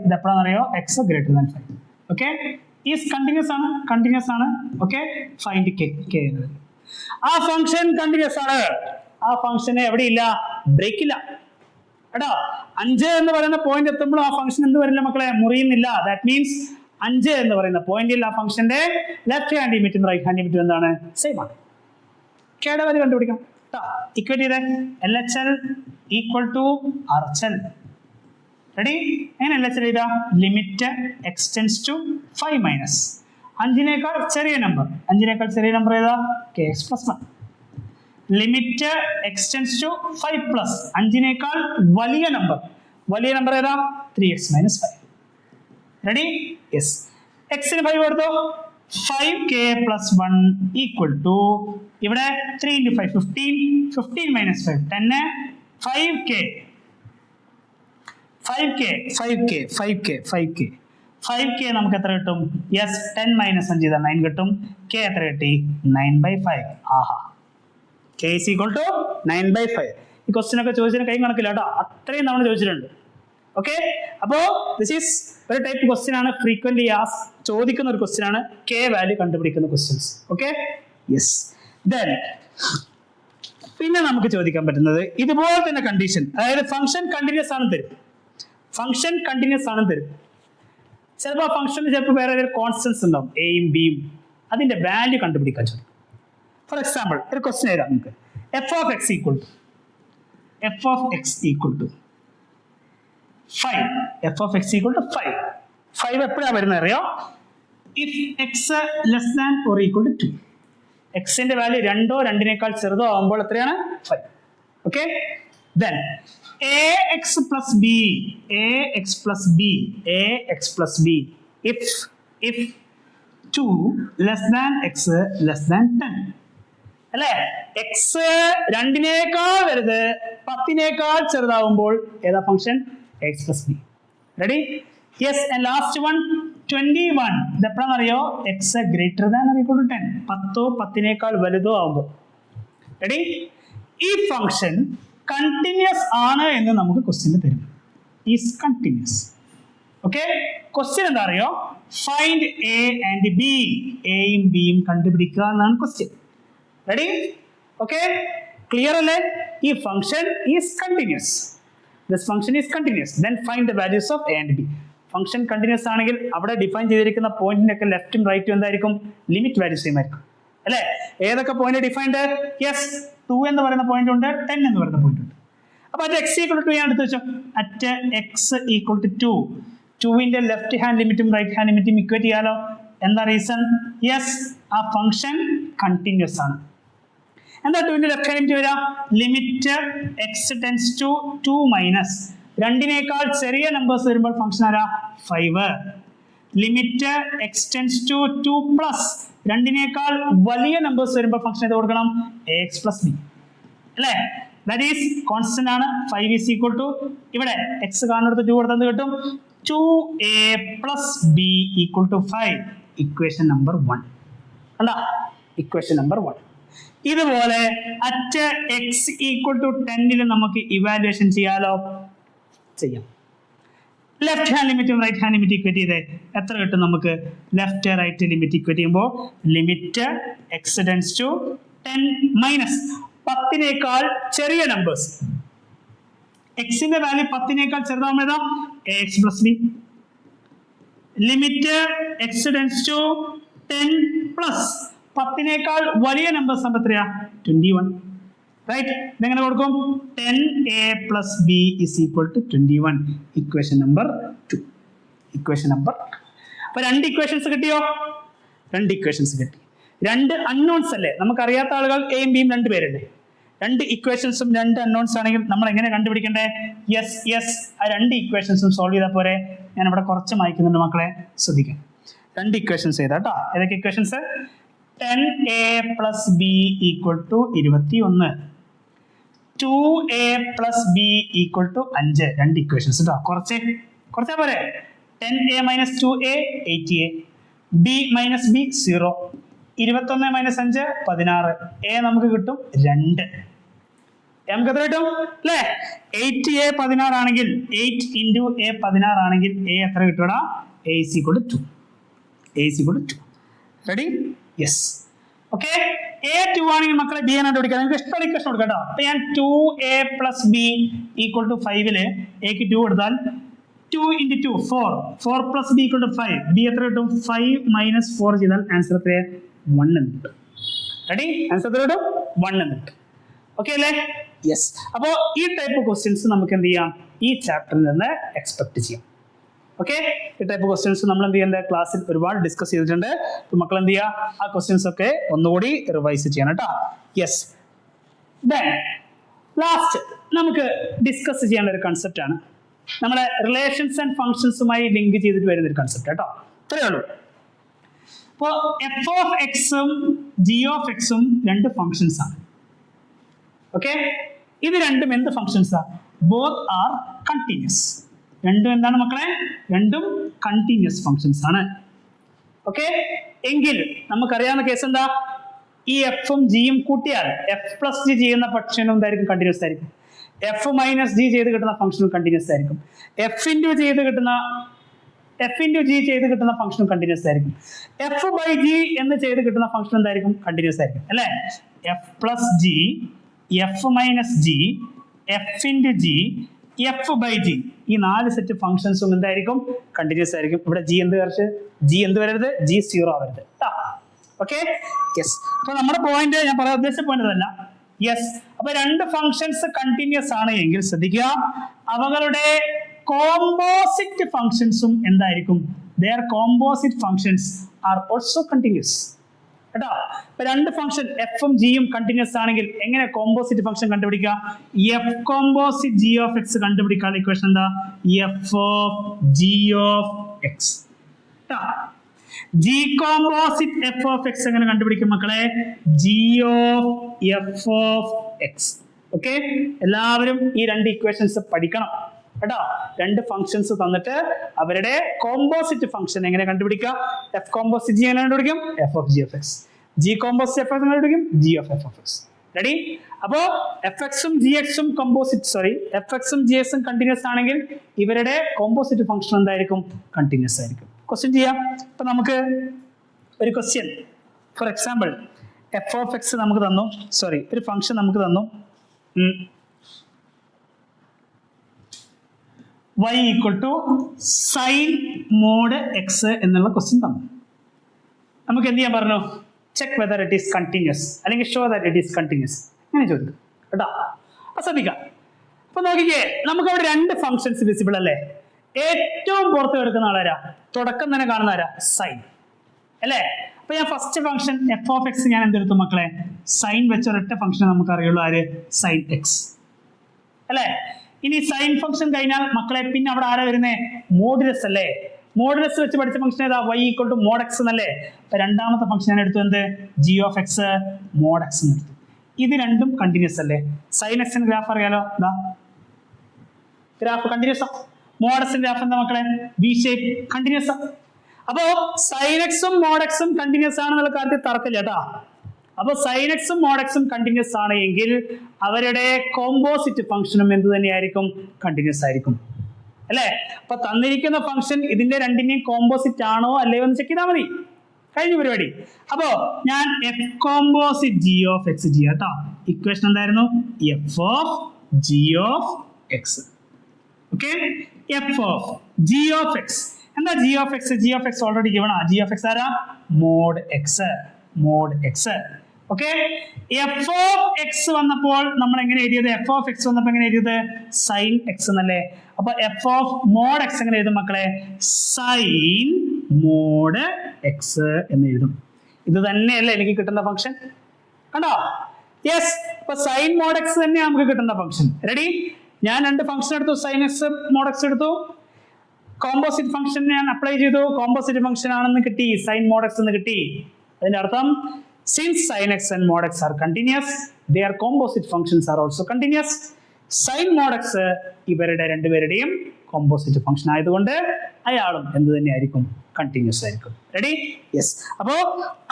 ഇത് എപ്പോഴാണെന്നറിയോ? X greater than 5. Okay, is continuous ആണ്. ഓക്കെ, ഫൈൻഡ് k എന്നത്. ആ ഫംഗ്ഷൻ കണ്ടിന്യൂസ് ആണ്, ആ ഫംഗ്ഷന് എവിടെയില്ല? ബ്രേക്ക് ഇല്ല കേട്ടോ. 5 എന്ന് പറയുന്ന പോയിന്റ് എത്തുമ്പോൾ ആ ഫംഗ്ഷൻ എന്ത് വരില്ല മക്കളെ? മുറിയുന്നില്ല. ദാറ്റ് മീൻസ് 5 എന്ന് പറയുന്ന പോയിന്റിൽ ആ ഫംഗ്ഷന്റെ ലെഫ്റ്റ് ഹാൻഡ് ലിമിറ്റും റൈറ്റ് ഹാൻഡ് ലിമിറ്റും എന്താണ്? സെയിം ആണ്. കെയുടെ വാല്യൂ കണ്ടുപിടിക്കാം. ഇക്വേറ്റ് ചെയ്തേ, LHL equal to RHL. Ready? എങ്ങനെ LHL ചെയ്താ? ലിമിറ്റ് എക്സ്റ്റെൻസ് ടു 5 മൈനസ് 5നേക്കാൾ ചെറിയ നമ്പർ ഏതാ? kx plus 1. Limit x tends to 5 plus 5നേക്കാൾ വലിയ നമ്പർ ഏതാ? 3x minus 5. റെഡി? യെസ്. എക്സിന് 5 കൊടുത്തോ, 5k plus 1 ഈക്വൽ ടു ഇവിടെ 3 into 5 15 minus 5 10 5k നമുക്ക് എത്ര കിട്ടും? യെസ്, 10 minus 5 ചെയ്താൽ 9 കിട്ടും. k എത്ര കിട്ടി? 9/5. ആഹാ, k is equal to 9/5. ഈ ക്വസ്റ്റ്യൻ ഒക്കെ ചോദിച്ചതിന് കൈ കണക്കില്ല കേട്ടോ, അത്രയും തവണ ചോദിച്ചിട്ടുണ്ട്. ഓക്കെ, അപ്പോ ദിസ് ഈസ് ഒരു ടൈപ്പ് ക്വസ്റ്റ്യൻ ആണ്, ഫ്രീക്വന്റ്ലി ചോദിക്കുന്ന ഒരു ക്വസ്റ്റ്യൻ ആണ്, k വാല്യൂ കണ്ടുപിടിക്കുന്ന ക്വസ്റ്റ്യൻസ്. Okay, yes. ദെൻ പിന്നെ നമുക്ക് ചോദിക്കാൻ പറ്റുന്നത് ഇതുപോലെ തന്നെ കണ്ടീഷൻ, അതായത് ഫംഗ്ഷൻ കണ്ടിന്യൂസ് ആണെന്ന് തരും. ചിലപ്പോൾ ആ ഫംഗ്ഷന് ചിലപ്പോൾ വേറെ ഏതൊരു കോൺസ്റ്റൻസ് ഉണ്ടാവും, എയും ബിയും, അതിന്റെ വാല്യൂ കണ്ടുപിടിക്കാൻ ചോദിക്കും. ഫോർ എക്സാമ്പിൾ ഒരു ക്വസ്റ്റ്യൻ എഴുതാം നമുക്ക്. f of x equal to 5. 5 എപ്പോഴാണ് വരുന്നത് അറിയോ? If x less than or equal to 2. എക്സിന്റെ വാല്യൂ 2 2നേക്കാൾ ചെറുതോ ആകുമ്പോൾ എത്രയാണ്? 5. Okay, then ax plus b if 2 less than x less than 10. അല്ലേ? എക്സ് 2നേക്കാൾ വലുത് 10നേക്കാൾ ചെറുതാവുമ്പോൾ ഏതാ function? x plus b. Ready? Yes. And last one 21. ഇത് എപ്പോഴാണെന്നറിയോ? X greater than or equal to 10. 10 10നേക്കാൾ വലുതോ ആവുമ്പോൾ. റെഡി? ഈ ഫംഗ്ഷൻ കണ്ടിന്യൂസ് ആണ് എന്ന് നമുക്ക് ക്വസ്റ്റ്യൻ തരും. Is continuous. ഓക്കെ, ക്വസ്റ്റ്യൻ എന്താ അറിയോ? Find A and B. എയും ബിയും കണ്ടുപിടിക്കുക എന്നാണ് ക്വസ്റ്റ്യൻ. റെഡി? ഓക്കെ, ക്ലിയർ അല്ലേ? ഈ function is continuous. This function is continuous. Then find the values of A and B. Function continuous ആണെങ്കിൽ അവിടെ ഡിഫൈൻ ചെയ്തിരിക്കുന്ന പോയിന്റിനൊക്കെ ലെഫ്റ്റും റൈറ്റും എന്തായിരിക്കും? ലിമിറ്റ് വാല്യൂ സെയിം ആയിരിക്കും അല്ലേ? ഏതൊക്കെ പോയിന്റ് ഡിഫൈൻഡ്? യെസ്, 2 എന്ന് പറയുന്ന പോയിന്റ് ഉണ്ട്, 10 എന്ന് പറയുന്ന പോയിന്റ് ഉണ്ട്. അപ്പൊ അത് x ഈക്വൽ ടു 2 ഞാൻ എടുത്ത് വെച്ചോ. അറ്റ് x ഈക്വൽ ടു 2ന്റെ ലെഫ്റ്റ് ഹാൻഡ് ലിമിറ്റും റൈറ്റ് ഹാൻഡ് ലിമിറ്റും ഇക്വേറ്റ് ചെയ്യാലോ. എന്താ റീസൺ? യെസ്, ആ ഫംഗ്ഷൻ കണ്ടിന്യൂസ് ആണ്. എന്താ 2ന്റെ ലെഫ്റ്റ് ഹാൻഡ് ലിമിറ്റ് വരാം? Limit x tends to 2 minus 2നേക്കാൾ ചെറിയ നമ്പേഴ്സ് വരുമ്പോൾ ഫംഗ്ഷൻ ആരാ? 5. Limit x tends to 2 plus 2നേക്കാൾ വലിയ നമ്പേഴ്സ് വരുമ്പോൾ ഫംഗ്ഷൻ ഏത് കൊടുക്കണം? ax plus b. അല്ലേ? ദാറ്റ് ഈസ് കോൺസ്റ്റന്റ് ആണ്. 5 ഈസ് ഈക്വൽ ടു ഇവിടെ എക്സ് കാണുന്നിടത്ത് 2 കൊടുത്തത് കിട്ടും. 2a plus b equal to 5. Equation number 1. അല്ല, ഇക്വേഷൻ നമ്പർ 1. ഇതുപോലെ അറ്റ് എക്സ് ഈക്വൽ ടു 10 നമുക്ക് ഇവാലുവേഷൻ ചെയ്യാലോ? ചെയ്യാം. ലെഫ്റ്റ് ഹാൻഡ് ലിമിറ്റും റൈറ്റ് ഹാൻഡ് ലിമിറ്റ് ഇക്വേറ്റ് ചെയ്ത് എത്ര കിട്ടും നമുക്ക്? ലെഫ്റ്റ് റൈറ്റ് ലിമിറ്റ് ഇക്വേറ്റ് ചെയ്യുമ്പോൾ limit x tends to 10 minus 10നേക്കാൾ ചെറിയ നമ്പേഴ്സ്. എക്സിന്റെ വാല്യൂ 10നേക്കാൾ ചെറുതാവുമ്പോൾ ഏതാ? ax plus b. Limit x tends to 10 plus 10നേക്കാൾ വലിയ നമ്പേഴ്സ് ആകുമ്പോൾ എത്രയാ? 21. റൈറ്റ്? ഇതെങ്ങനെ കൊടുക്കും? 10a plus b is equal to 21. Equation number 2. അപ്പൊ 2 ഇക്വേഷൻസ് കിട്ടിയോ? 2 ഇക്വേഷൻസ് കിട്ടി. 2 അൺനോൺസ് അല്ലേ, നമുക്കറിയാത്ത ആളുകൾ എയും ബിയും 2 പേരല്ലേ. 2 ഇക്വേഷൻസും 2 അൺനോൺസ് ആണെങ്കിൽ നമ്മൾ എങ്ങനെ കണ്ടുപിടിക്കണ്ടേ? യെസ് ആ 2 ഇക്വേഷൻസും സോൾവ് ചെയ്താൽ പോരെ. ഞാൻ ഇവിടെ കുറച്ച് മായ്ക്കുന്നുണ്ട് മക്കളെ, ശ്രദ്ധിക്കാം. 2 ഇക്വേഷൻസ് ചെയ്താട്ടോ. ഏതൊക്കെ equations? 10a + b = 21, 2a + b = 5. 2 equations കേട്ടോ. കുറച്ചാ പോരെ. 10a - 2a 8a, b - b 0, 21 - 5 16, a നമുക്ക് കിട്ടും 2. നമുക്ക് എത്ര കിട്ടും അല്ലേ? 8a 16 ആണെങ്കിൽ 8 × a 16 ആണെങ്കിൽ a എത്ര കിട്ടും? a = 2. a = 2. Ready? Yes. Okay, a 2 ആണെങ്കിൽ മക്കളെ b കണ്ടുപിടിക്കാം. നിങ്ങൾക്ക് ഇഷ്ടമുള്ള ഇക്വേഷൻ കൊടുക്കാം കേട്ടോ. അപ്പൊ ഞാൻ 2a + b = 5 a ക്ക് 2 കൊടുത്താൽ 2 × 2 4, 4 + b = 5, b എത്ര കിട്ടും? 5 - 4 ചെയ്താൽ ആൻസർ എത്ര? 1 എന്ന് കിട്ടും. റെഡി? ആൻസർ എത്ര കിട്ടും? 1 എന്ന് കിട്ടും. ഓക്കെ അല്ലേ? യെസ്. അപ്പോ ഈ ടൈപ്പ് ക്വസ്റ്റ്യൻസ് നമുക്ക് എന്ത് ചെയ്യാം? ഈ ചാപ്റ്ററിൽ നിന്ന് എക്സ്പെക്ട് ചെയ്യാം. ഓക്കെ, ഈ ടൈപ്പ് ക്വസ്റ്റ്യൻസ് നമ്മൾ എന്ത് ചെയ്യുന്നത്? ക്ലാസ്സിൽ ഒരുപാട് ഡിസ്കസ് ചെയ്തിട്ടുണ്ട്. അപ്പൊ മക്കൾ എന്ത് ചെയ്യുക? ആ ക്വസ്റ്റ്യൻസ് ഒക്കെ ഒന്നുകൂടി റിവൈസ് ചെയ്യണം കേട്ടോ. യെസ്. ദെൻ ലാസ്റ്റ് നമുക്ക് ഡിസ്കസ് ചെയ്യേണ്ട ഒരു കൺസെപ്റ്റ് ആണ് നമ്മളെ റിലേഷൻസ് ആൻഡ് ഫങ്ഷൻസുമായി ലിങ്ക് ചെയ്തിട്ട് വരുന്ന ഒരു കൺസെപ്റ്റ് കേട്ടോ. ഇത്രയേ ഉള്ളൂ. ഇപ്പോ f(x)ഉം g(x)ഉം 2 ഫങ്ഷൻസ് ആണ്. ഓക്കെ, ഇത് രണ്ടും എന്ത് ഫങ്ഷൻസാ? Both are continuous. രണ്ടും എന്താണ് മക്കളെ? രണ്ടും കണ്ടിന്യൂസ് ഫങ്ഷൻസ് ആണ്. ഓക്കെ, എങ്കിൽ നമുക്കറിയാവുന്ന കേസ് എന്താ? ഈ എഫും ജിയും കൂട്ടിയാൽ f + g ചെയ്യുന്ന ഫംഗ്ഷനും എന്തായിരിക്കും? കണ്ടിന്യൂസ് ആയിരിക്കും. f - g ചെയ്ത് കിട്ടുന്ന ഫംഗ്ഷനും കണ്ടിന്യൂസ് ആയിരിക്കും. f × g ചെയ്ത് കിട്ടുന്ന ഫംഗ്ഷനും കണ്ടിന്യൂസ് ആയിരിക്കും. f/g എന്ന് ചെയ്ത് കിട്ടുന്ന ഫംഗ്ഷൻ എന്തായിരിക്കും? കണ്ടിന്യൂസ് ആയിരിക്കും അല്ലേ? f + g, f - g, f × g, f/g ഈ 4 സെറ്റ് ഫംഗ്ഷൻസും എന്തായിരിക്കും? കണ്ടിന്യൂസ് ആയിരിക്കും. ഇവിടെ g എന്ത് വരരുത്? g 0 ആവരുത്. Okay, yes. അപ്പൊ നമ്മുടെ പോയിന്റ് ഞാൻ പറയാൻ ഉദ്ദേശിച്ച പോയിന്റ് അതല്ല. യെസ്. അപ്പൊ 2 ഫംഗ്ഷൻസ് കണ്ടിന്യൂസ് ആണ് എങ്കിൽ ശ്രദ്ധിക്കുക, അവകളുടെ കോമ്പോസിറ്റ് ഫംഗ്ഷൻസും എന്തായിരിക്കും? their composite functions are also continuous. കേട്ടോ, ഇപ്പൊ 2 ഫംഗ്ഷൻ എഫും ജിയും കണ്ടിന്യൂസ് ആണെങ്കിൽ എങ്ങനെ കോമ്പോസിറ്റ് ഫംഗ്ഷൻ കണ്ടുപിടിക്കുക? F composite g of X കണ്ടുപിടിക്കാനുള്ള ഇക്വേഷൻ എന്താ? F of g of x. G composite F of x എങ്ങനെ കണ്ടുപിടിക്കും മക്കളെ? G of F of x. Okay, എല്ലാവരും ഈ 2 ഇക്വേഷൻസ് പഠിക്കണം കേട്ടോ. 2 ഫംഗ്ഷൻസ് തന്നിട്ട് അവരുടെ കോമ്പോസിറ്റ് ഫംഗ്ഷൻ എങ്ങനെ കണ്ടുപിടിക്കുക? എഫ് കോമ്പോസിറ്റ് ജി എങ്ങനെ കണ്ടുപിടിക്കും? F of g of x. G composite F എങ്ങനെ കണ്ടുപിടിക്കും? G of F of X. Ready? അപ്പോ എഫ് എക്സും ജി എക്സും എഫ് എക്സും ജി എക്സും കണ്ടിന്യൂസ് ആണെങ്കിൽ ഇവരുടെ കോമ്പോസിറ്റ് ഫംഗ്ഷൻ എന്തായിരിക്കും? കണ്ടിന്യൂസ് ആയിരിക്കും. ക്വസ്റ്റ്യൻ ചെയ്യാം. ഇപ്പൊ നമുക്ക് ഒരു question, for example F of X നമുക്ക് തന്നു, ഒരു ഫംഗ്ഷൻ നമുക്ക് തന്നു, y = sin mod x എന്നുള്ള ക്വസ്റ്റ്യൻ തന്നു. നമുക്ക് എന്ത് ചെയ്യാൻ പറഞ്ഞു? Check whether it is continuous അല്ലെങ്കിൽ show that it is continuous അങ്ങനെ ചോദിക്കും കേട്ടോ. അപ്പൊ ശ്രദ്ധിക്കാം. അപ്പൊ നോക്കിക്കേ, നമുക്ക് അവിടെ 2 ഫംഗ്ഷൻസ് വിസിബിൾ അല്ലേ? ഏറ്റവും പുറത്ത് കിടക്കുന്ന ആളാരാ? തുടക്കം തന്നെ കാണുന്ന ആരാ? സൈൻ അല്ലേ? അപ്പൊ ഞാൻ first function f of X ഞാൻ എന്തെടുത്തു മക്കളെ? സൈൻ വെച്ച ഒരൊറ്റ ഫംഗ്ഷൻ നമുക്ക് അറിയുള്ളൂ, ആര്? സൈൻ എക്സ് അല്ലേ? ഇനി സൈൻ ഫംഗ്ഷൻ കഴിഞ്ഞാൽ മക്കളെ പിന്നെ അവിടെ ആരാ വരുന്നേ? മോഡുലസ് അല്ലേ? മോഡുലസ് വെച്ച് പഠിച്ച ഫംഗ്ഷൻ ഏതാ? y = mod x എന്നല്ലേ? അപ്പൊ രണ്ടാമത്തെ ഫംഗ്ഷൻ ഞാൻ എടുത്തു എന്ത്? g of x mod x എന്ന് എടുത്തു. ഇത് രണ്ടും കണ്ടിന്യൂസ് അല്ലേ? സൈൻ എക്സിന്റെ ഗ്രാഫ് അറിയാലോ, ഗ്രാഫ് കണ്ടിന്യൂസ്. മോഡ് എക്സിന്റെ ഗ്രാഫ് എന്താ മക്കളെ? V shape, continuous. അപ്പോ സൈൻ എക്സും മോഡ് എക്സും കണ്ടിന്യൂസ് ആണെന്നുള്ള കാര്യത്തിൽ തർക്കമില്ല കേട്ടോ. അപ്പൊ സൈൻ എക്സും മോഡ് എക്സും കണ്ടിന്യൂസ് ആണ് എങ്കിൽ അവരുടെ കോമ്പോസിറ്റ് ഫംഗ്ഷനും എന്ത് തന്നെയായിരിക്കും? കണ്ടിന്യൂസ് ആയിരിക്കും അല്ലേ? അപ്പൊ തന്നിരിക്കുന്ന ഫംഗ്ഷൻ ഇതിന്റെ രണ്ടിന്റെയും കോമ്പോസിറ്റ് ആണോ അല്ലയോ എന്ന് ചെക്ക് ചെയ്താൽ മതി, കഴിഞ്ഞ പരിപാടി. അപ്പോ ഞാൻ f composite g of x ചെയ്യാം കേട്ടോ. ഇക്വേഷൻ എന്തായിരുന്നു? F of g of x. Okay, f of g of x. എന്താ g of x? G of x already given ആ. ജി ഓഫ് എക്സ് ആരാ? Mod x. Mod x. Okay, f of x വന്നപ്പോൾ നമ്മൾ എങ്ങനെ എഴുതിയത്? F of x വന്നപ്പോൾ എങ്ങനെ എഴുതിയത്? സൈൻ എക്സ് എന്നല്ലേ? അപ്പൊ എഫ് ഓഫ് മോഡ് എക്സ് എങ്ങനെ എഴുതും മക്കളെ? സൈൻ മോഡ് എക്സ് എന്ന് എഴുതും. ഇത് തന്നെയല്ലേ എനിക്ക് കിട്ടുന്ന ഫംഗ്ഷൻ? കണ്ടോ? യെസ്. അപ്പൊ സൈൻ മോഡ് എക്സ് തന്നെയാണ് നമുക്ക് കിട്ടുന്ന ഫംഗ്ഷൻ. റെഡി? ഞാൻ രണ്ട് ഫംഗ്ഷൻ എടുത്തു, സൈൻ എക്സ് മോഡ് എക്സ് എടുത്തു, കോമ്പോസിറ്റ് ഫംഗ്ഷൻ ഞാൻ അപ്ലൈ ചെയ്തു, കോമ്പോസിറ്റ് ഫംഗ്ഷൻ ആണെന്ന് കിട്ടി, സൈൻ മോഡ് എക്സ് എന്ന് കിട്ടി. അതിന്റെ അർത്ഥം since sine x and mod x are continuous, their composite functions are also continuous. Sine mod x ഇവരുടെ രണ്ടുപേരുടെയും കോമ്പോസിറ്റ് ഫംഗ്ഷൻ ആയതുകൊണ്ട് അയാളും എന്ത് തന്നെയായിരിക്കും? കണ്ടിന്യൂസ് ആയിരിക്കും. റെഡി? യെസ്. അപ്പോ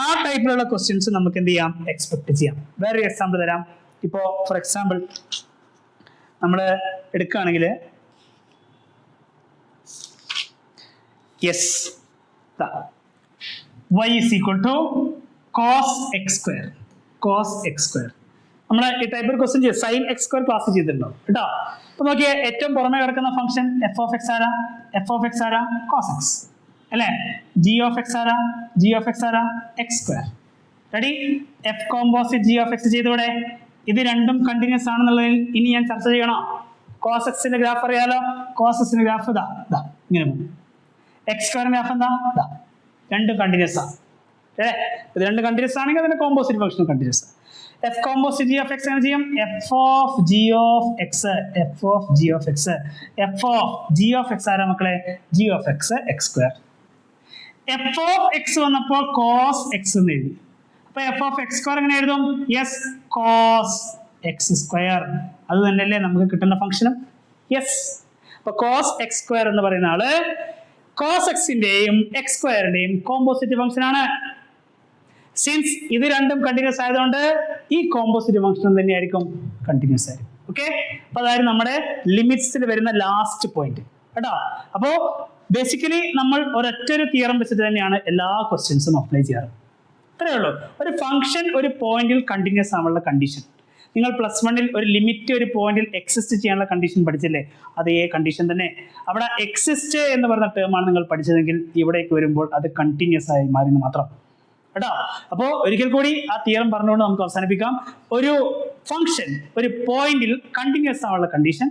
ആ ടൈപ്പിലുള്ള ക്വസ്റ്റ്യൻസ് നമുക്ക് എന്ത് ചെയ്യാം? എക്സ്പെക്ട് ചെയ്യാം. വേറൊരു എക്സാമ്പിൾ തരാം. ഇപ്പോ ഫോർ എക്സാമ്പിൾ നമ്മൾ എടുക്കുകയാണെങ്കിൽ yes, y is equal to cos x square. cos x square നമ്മൾ ഈ ടൈപ്പ് ക്വസ്റ്റ്യൻ ചെയ്ത് സൈൻ എക്സ് സ്ക്വയർ ക്ലാസ് ചെയ്തിട്ടുണ്ടോ കേട്ടോ? അപ്പൊ നോക്കിയേ, ഏറ്റവും പുറമെ കിടക്കുന്ന ഫംഗ്ഷൻ എഫ് ഓഫ് എക്സ് ആരാ? എഫ് ഓഫ് എക്സ് ആരാ? കോസ് എക്സ് അല്ലേ? ജി ഓഫ് എക്സ് ആരാ? ജി ഓഫ് എക്സ് ആരാ? X square. Ready? F composite g of x ചെയ്തൂടെ? ഇത് രണ്ടും കണ്ടിന്യൂസ് ആണെന്നുള്ളതിൽ ഇനി ഞാൻ ചർച്ച ചെയ്യണോ? കോസ് എക്സിന്റെ ഗ്രാഫ് അറിയാലോ? കോസ് എക്സിന്റെ ഗ്രാഫ് ഇതാ ഇങ്ങനെ പോകും. എക്സ് സ്ക്വയറിന്റെ ഗ്രാഫ് എന്താ? രണ്ടും കണ്ടിന്യൂസ് ആണ്. അല്ലേ? ഇത് രണ്ട് കണ്ടിന്യൂസ് ആണെങ്കിൽ അതിന്റെ composite function continuous. F composite g of x എങ്ങനെ ചെയ്യും? F of g of x, f of g of x, f of g of x ആരാ മക്കളെ? G of x x square. F of x വന്നപ്പോൾ cos x എന്ന് എഴുതി. അപ്പൊ f of x square എങ്ങനെ എഴുതും? Yes, cos x square. അത് തന്നെയല്ലേ നമുക്ക് കിട്ടുന്ന ഫംഗ്ഷനും? യെസ്. അപ്പൊ കോസ് എക്സ് സ്ക്വയർ എന്ന് പറയുന്ന ആള് കോസ് എക്സിന്റെയും എക്സ് സ്ക്വയറിന്റെയും കോമ്പോസിറ്റ് ഫംഗ്ഷൻ ആണ്. സിൻസ് ഇത് രണ്ടും കണ്ടിന്യൂസ് ആയതുകൊണ്ട് ഈ കോമ്പോസിറ്റ് ഫംഗ്ഷൻ തന്നെയായിരിക്കും കണ്ടിന്യൂസ് ആയിരിക്കും. ഓക്കെ? അപ്പൊ അതായത് നമ്മുടെ ലിമിറ്റ്സിൽ വരുന്ന ലാസ്റ്റ് പോയിന്റ് കേട്ടോ. അപ്പോ ബേസിക്കലി നമ്മൾ ഒരൊറ്റൊരു തിയറം വെച്ചിട്ട് തന്നെയാണ് എല്ലാ ക്വസ്റ്റ്യൻസും അപ്ലൈ ചെയ്യാറ്. അത്രേ ഉള്ളൂ. ഒരു ഫംഗ്ഷൻ ഒരു പോയിന്റിൽ കണ്ടിന്യൂസ് ആവാനുള്ള കണ്ടീഷൻ, നിങ്ങൾ പ്ലസ് വണ്ണിൽ ഒരു ലിമിറ്റ് ഒരു പോയിന്റിൽ എക്സിസ്റ്റ് ചെയ്യാനുള്ള കണ്ടീഷൻ പഠിച്ചില്ലേ? അതേ കണ്ടീഷൻ തന്നെ അവിടെ എക്സിസ്റ്റ് എന്ന് പറയുന്ന ടേമാണ് നിങ്ങൾ പഠിച്ചതെങ്കിൽ ഇവിടേക്ക് വരുമ്പോൾ അത് കണ്ടിന്യൂസ് ആയി മാറിയെന്ന് മാത്രം കേട്ടോ. അപ്പോ ഒരിക്കൽ കൂടി ആ തിയറം പറഞ്ഞുകൊണ്ട് നമുക്ക് അവസാനിപ്പിക്കാം. ഒരു ഫംഗ്ഷൻ ഒരു പോയിന്റിൽ കണ്ടിന്യൂസ് ആവാനുള്ള കണ്ടീഷൻ,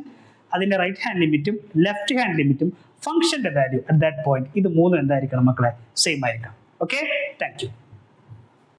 അതിന്റെ റൈറ്റ് ഹാൻഡ് ലിമിറ്റും ലെഫ്റ്റ് ഹാൻഡ് ലിമിറ്റും ഫംഗ്ഷന്റെ വാല്യൂ അറ്റ് ദാറ്റ് പോയിന്റ്, ഇത് മൂന്നും എന്തായിരിക്കണം മക്കളെ? സെയിം ആയിരിക്കണം. Okay, thank you.